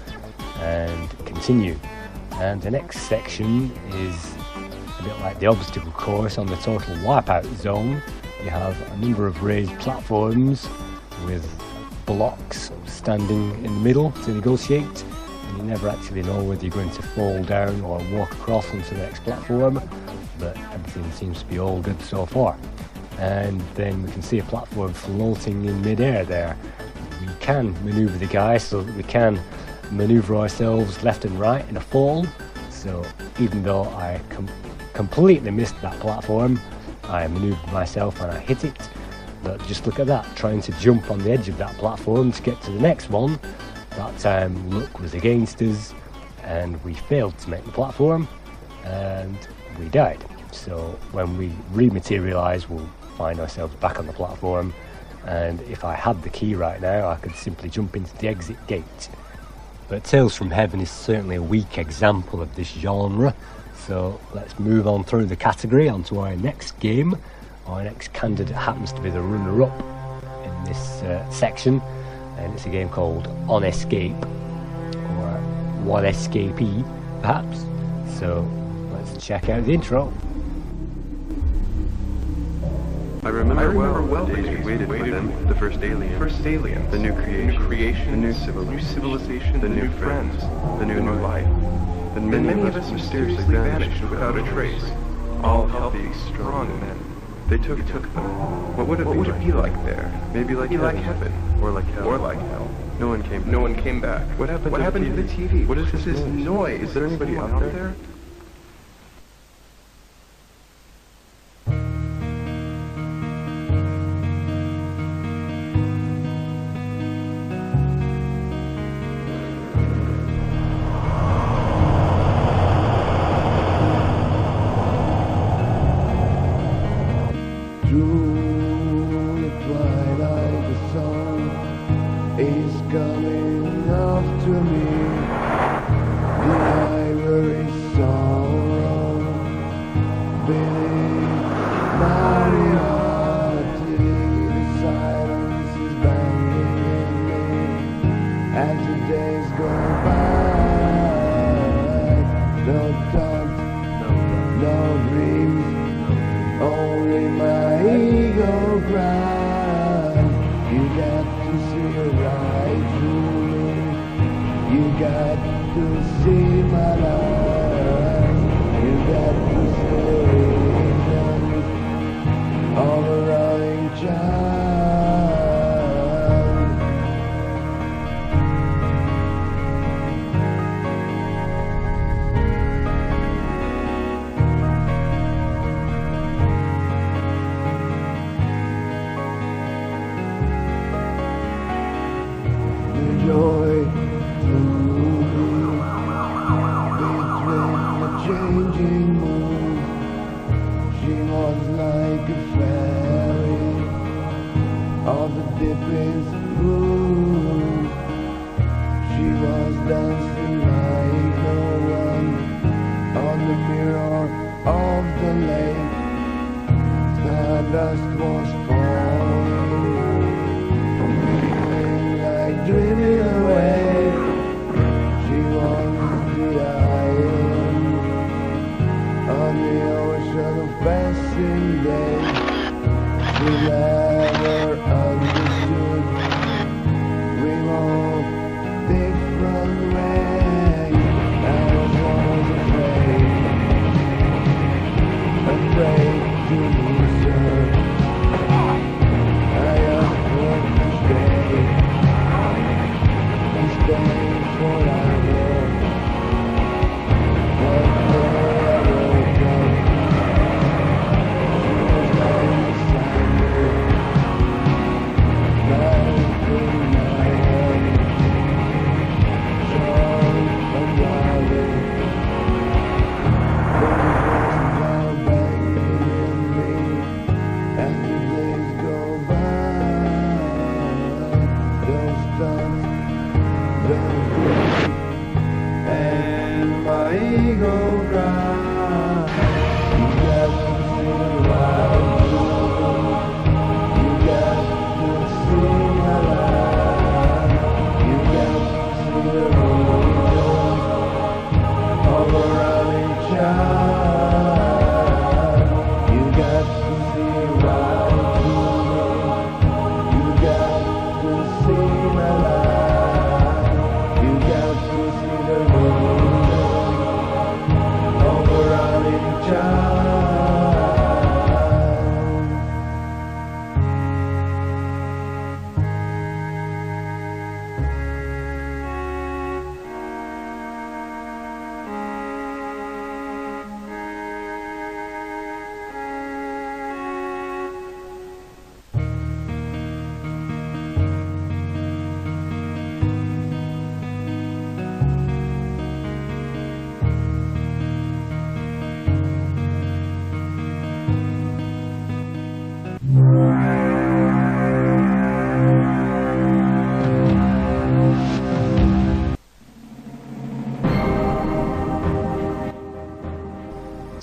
and continue. And the next section is a bit like the obstacle course on the total wipeout zone. You have a number of raised platforms with blocks standing in the middle to negotiate, and you never actually know whether you're going to fall down or walk across onto the next platform, but everything seems to be all good so far. And then we can see a platform floating in midair there. We can maneuver the guy so that we can maneuver ourselves left and right in a fall. So even though I completely missed that platform, I maneuvered myself and I hit it. But just look at that, trying to jump on the edge of that platform to get to the next one. That time luck was against us and we failed to make the platform and we died. So when we rematerialise, we'll find ourselves back on the platform, and if I had the key right now I could simply jump into the exit gate. But Tales from Heaven is certainly a weak example of this genre, so let's move on through the category onto our next game. Our next candidate happens to be the runner-up in this section, and it's a game called onEscapee, or onEscapee perhaps. So let's check out the intro. I remember well the days we waited for them, the first alien, the new creation, the new civilization, the new friends, the new life. Then many of us mysteriously vanished without a trace. All healthy, strong men. They took them. What would it be like there? Maybe like heaven, or like hell. No one came back. What happened to the TV? What is this noise? Is there anybody out there?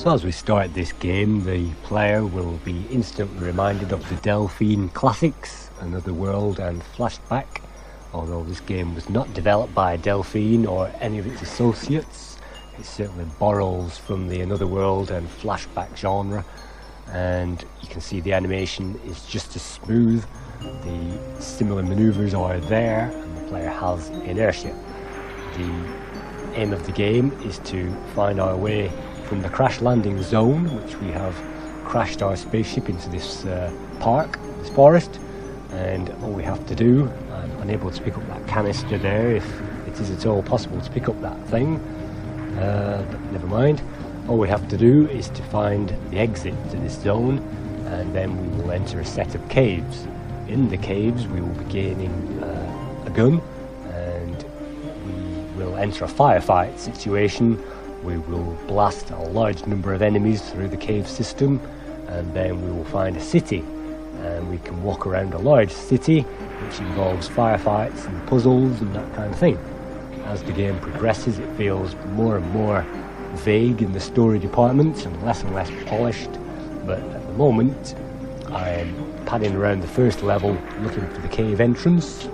So as we start this game, the player will be instantly reminded of the Delphine classics, Another World and Flashback. Although this game was not developed by Delphine or any of its associates, it certainly borrows from the Another World and Flashback genre, and you can see the animation is just as smooth, the similar maneuvers are there, and the player has inertia. The aim of the game is to find our way from the crash landing zone, which we have crashed our spaceship into this park, this forest, and all we have to do, I'm unable to pick up that canister there, if it is at all possible to pick up that thing, but never mind. All we have to do is to find the exit to this zone, and then we will enter a set of caves. In the caves we will be gaining a gun, and we will enter a firefight situation. We will blast a large number of enemies through the cave system, and then we will find a city, and we can walk around a large city which involves firefights and puzzles and that kind of thing. As the game progresses, it feels more and more vague in the story department and less polished, but at the moment I am padding around the first level looking for the cave entrance,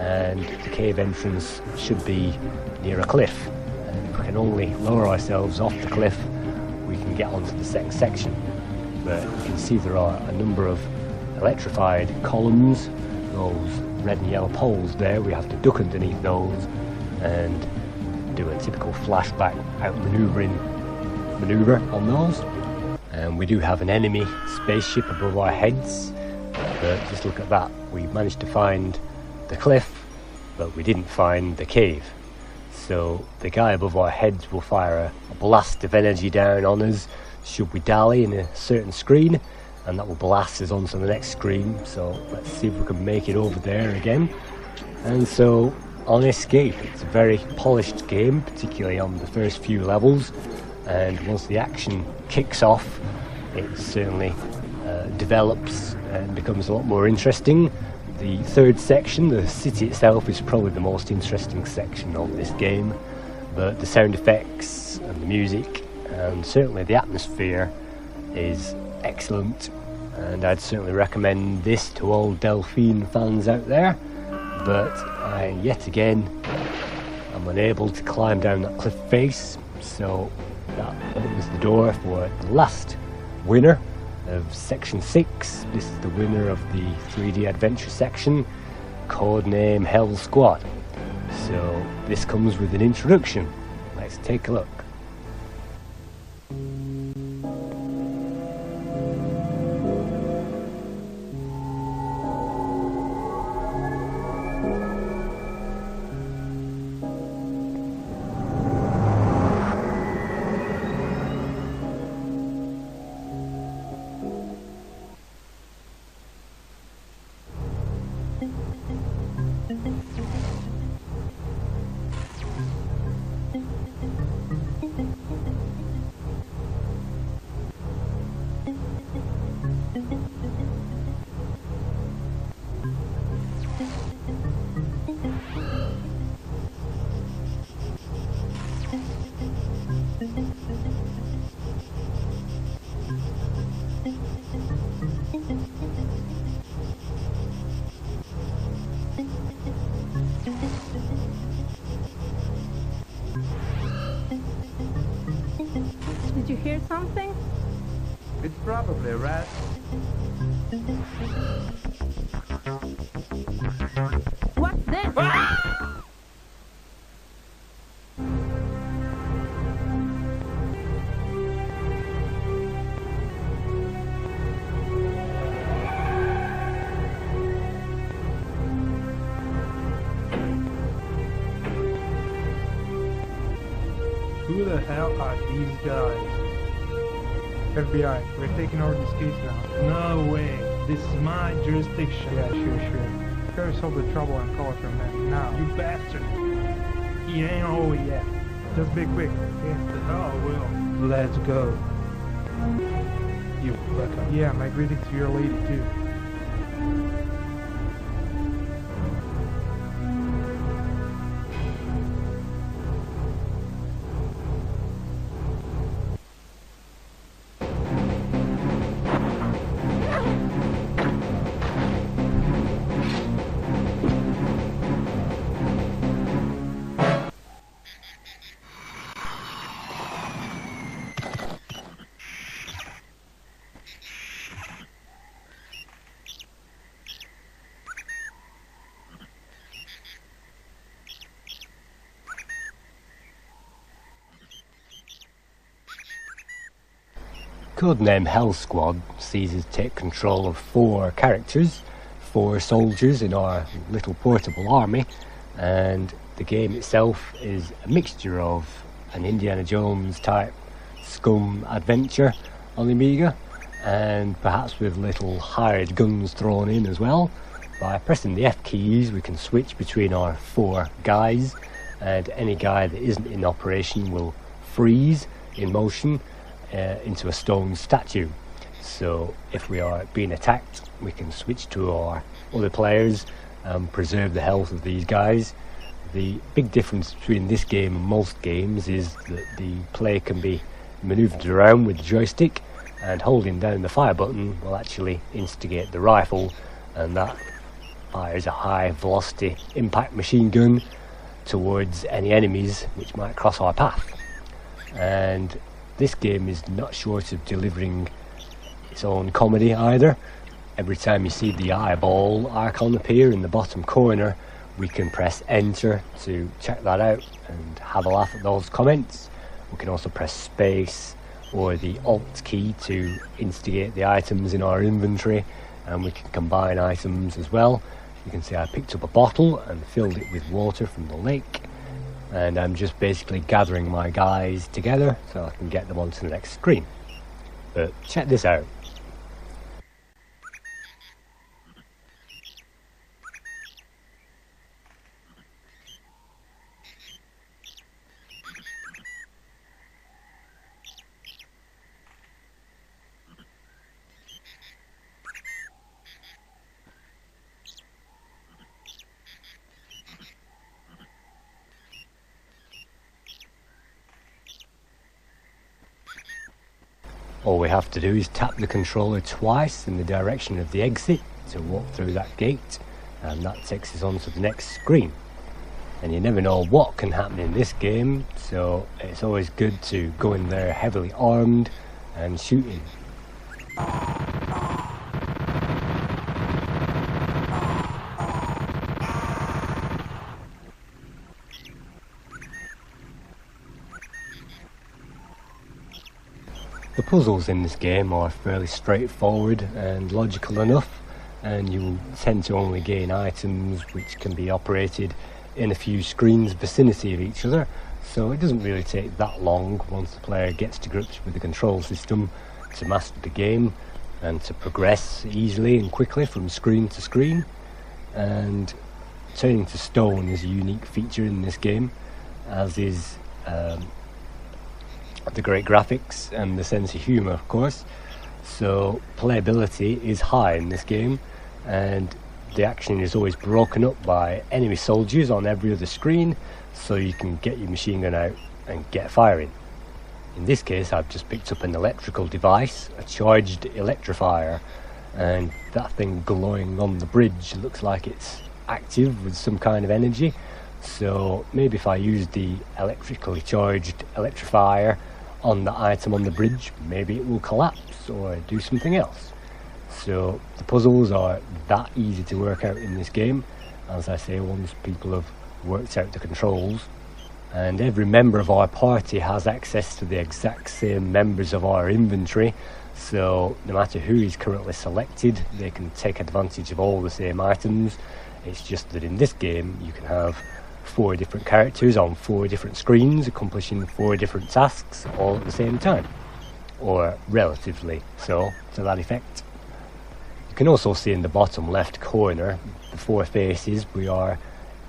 and the cave entrance should be near a cliff, and if we can only lower ourselves off the cliff we can get onto the next section. But you can see there are a number of electrified columns, those red and yellow poles there. We have to duck underneath those and do a typical flashback outmaneuvering maneuver on those. And we do have an enemy spaceship above our heads, but just look at that, we managed to find the cliff but we didn't find the cave. So the guy above our heads will fire a blast of energy down on us should we dally in a certain screen, and that will blast us onto the next screen. So let's see if we can make it over there again. And so onEscapee, it's a very polished game, particularly on the first few levels, and once the action kicks off it certainly develops and becomes a lot more interesting. The third section, the city itself, is probably the most interesting section of this game, but the sound effects and the music and certainly the atmosphere is excellent, and I'd certainly recommend this to all Delphine fans out there. But I yet again am unable to climb down that cliff face, so that opens the door for the last winner of section 6. This is the winner of the 3D adventure section, codename Hell Squad. So this comes with an introduction. Let's take a look. Did you hear something? It's probably a rat. What's this? Who the hell are these guys? FBI, we're taking over this case now. No way. This is my jurisdiction. Yeah, sure. Gotta solve the trouble and call it from them now. You bastard. He ain't over yet. Just be quick. Yeah, the hell I will. Let's go. You, Rebecca. Yeah, my greetings to your lady too. codename Hell Squad sees us take control of 4 characters, 4 soldiers in our little portable army, and the game itself is a mixture of an Indiana Jones type scum adventure on the Amiga, and perhaps with little hired guns thrown in as well. By pressing the F keys we can switch between our 4 guys, and any guy that isn't in operation will freeze in motion into a stone statue. So if we are being attacked we can switch to our other players and preserve the health of these guys. The big difference between this game and most games is that the player can be manoeuvred around with the joystick, and holding down the fire button will actually instigate the rifle, and that fires a high velocity impact machine gun towards any enemies which might cross our path. And this game is not short of delivering its own comedy either. Every time you see the eyeball icon appear in the bottom corner, we can press enter to check that out and have a laugh at those comments. We can also press space or the alt key to instigate the items in our inventory, and we can combine items as well. You can see I picked up a bottle and filled it with water from the lake, and I'm just basically gathering my guys together so I can get them onto the next screen. But check this out. All we have to do is tap the controller twice in the direction of the exit to walk through that gate, and that takes us on to the next screen. And you never know what can happen in this game, so it's always good to go in there heavily armed and shooting. The puzzles in this game are fairly straightforward and logical enough, and you will tend to only gain items which can be operated in a few screens vicinity of each other, so it doesn't really take that long once the player gets to grips with the control system to master the game and to progress easily and quickly from screen to screen. And turning to stone is a unique feature in this game, as is the great graphics and the sense of humour, of course. So playability is high in this game, and the action is always broken up by enemy soldiers on every other screen, so you can get your machine gun out and get firing. In this case I've just picked up an electrical device, a charged electrifier, and that thing glowing on the bridge looks like it's active with some kind of energy. So maybe if I use the electrically charged electrifier on the item on the bridge, maybe it will collapse or do something else. So the puzzles are that easy to work out in this game, as I say, once people have worked out the controls. And every member of our party has access to the exact same members of our inventory, so no matter who is currently selected, they can take advantage of all the same items. It's just that in this game you can have 4 different characters on 4 different screens accomplishing 4 different tasks all at the same time, or relatively so to that effect. You can also see in the bottom left corner the 4 faces. We are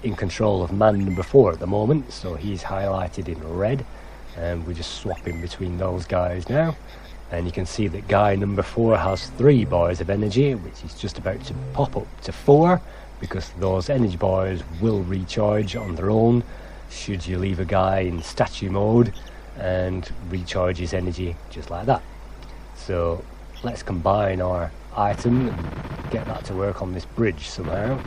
in control of man number 4 at the moment, so he's highlighted in red, and we're just swapping between those guys now. And you can see that guy number 4 has 3 bars of energy, which is just about to pop up to 4, because those energy bars will recharge on their own should you leave a guy in statue mode and recharge his energy just like that. So let's combine our item and get that to work on this bridge somehow.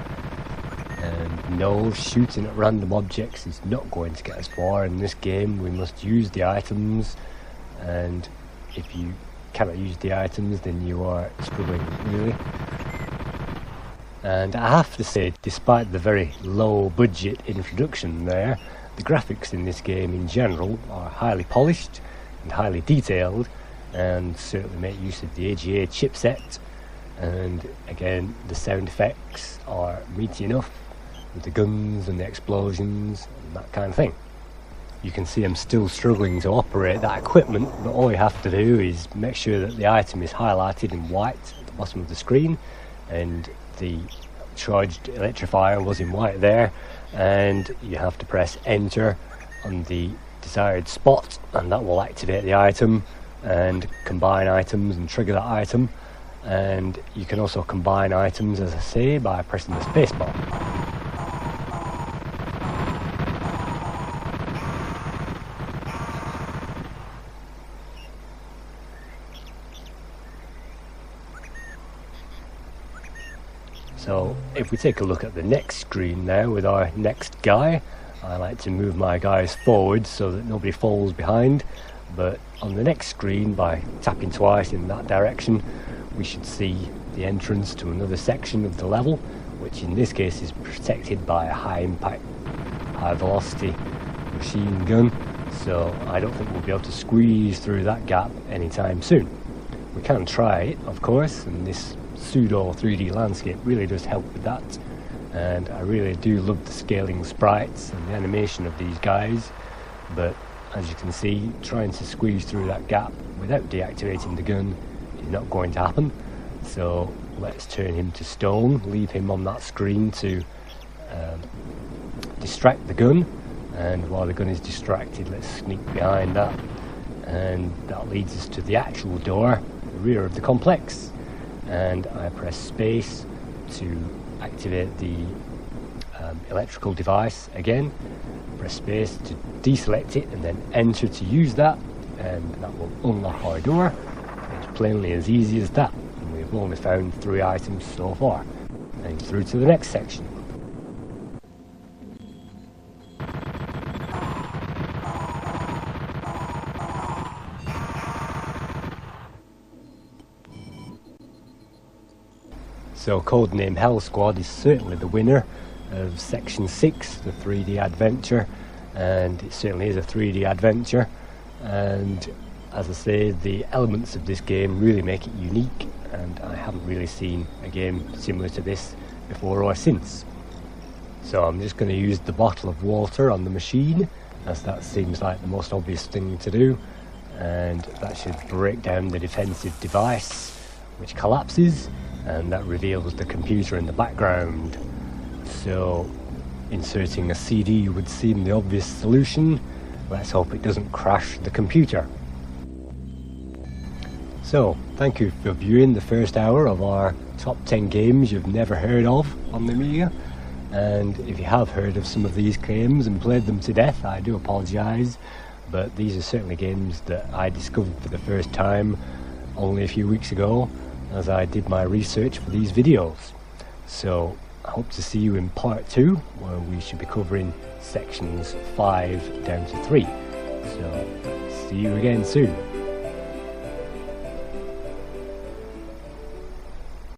And no, shooting at random objects is not going to get us far in this game. We must use the items, and if you cannot use the items then you are struggling really. And I have to say, despite the very low budget introduction there, the graphics in this game in general are highly polished and highly detailed, and certainly make use of the AGA chipset. And again, the sound effects are meaty enough with the guns and the explosions and that kind of thing. You can see I'm still struggling to operate that equipment, but all you have to do is make sure that the item is highlighted in white at the bottom of the screen, and the charged electrifier was in white there, and you have to press enter on the desired spot, and that will activate the item and combine items and trigger that item. And you can also combine items, as I say, by pressing the spacebar. So if we take a look at the next screen now with our next guy, I like to move my guys forward so that nobody falls behind, but on the next screen, by tapping twice in that direction, we should see the entrance to another section of the level, which in this case is protected by a high impact, high velocity machine gun, so I don't think we'll be able to squeeze through that gap anytime soon. We can try it, of course, and this pseudo 3D landscape really does help with that, and I really do love the scaling sprites and the animation of these guys, but as you can see, trying to squeeze through that gap without deactivating the gun is not going to happen. So let's turn him to stone, leave him on that screen to distract the gun, and while the gun is distracted, let's sneak behind that, and that leads us to the actual door, the rear of the complex. And I press space to activate the electrical device again, press space to deselect it, and then enter to use that, and that will unlock our door. It's plainly as easy as that, and we've only found 3 items so far, and through to the next section. So codename Hell Squad is certainly the winner of Section 6, the 3D adventure, and it certainly is a 3D adventure, and as I say, the elements of this game really make it unique, and I haven't really seen a game similar to this before or since. So I'm just going to use the bottle of water on the machine, as that seems like the most obvious thing to do, and that should break down the defensive device, which collapses, and that reveals the computer in the background. So inserting a CD would seem the obvious solution. Let's hope it doesn't crash the computer. So thank you for viewing the first hour of our top 10 games you've never heard of on the Amiga, and if you have heard of some of these games and played them to death, I do apologise, but these are certainly games that I discovered for the first time only a few weeks ago as I did my research for these videos. So I hope to see you in part 2, where we should be covering sections 5 down to 3. So see you again soon.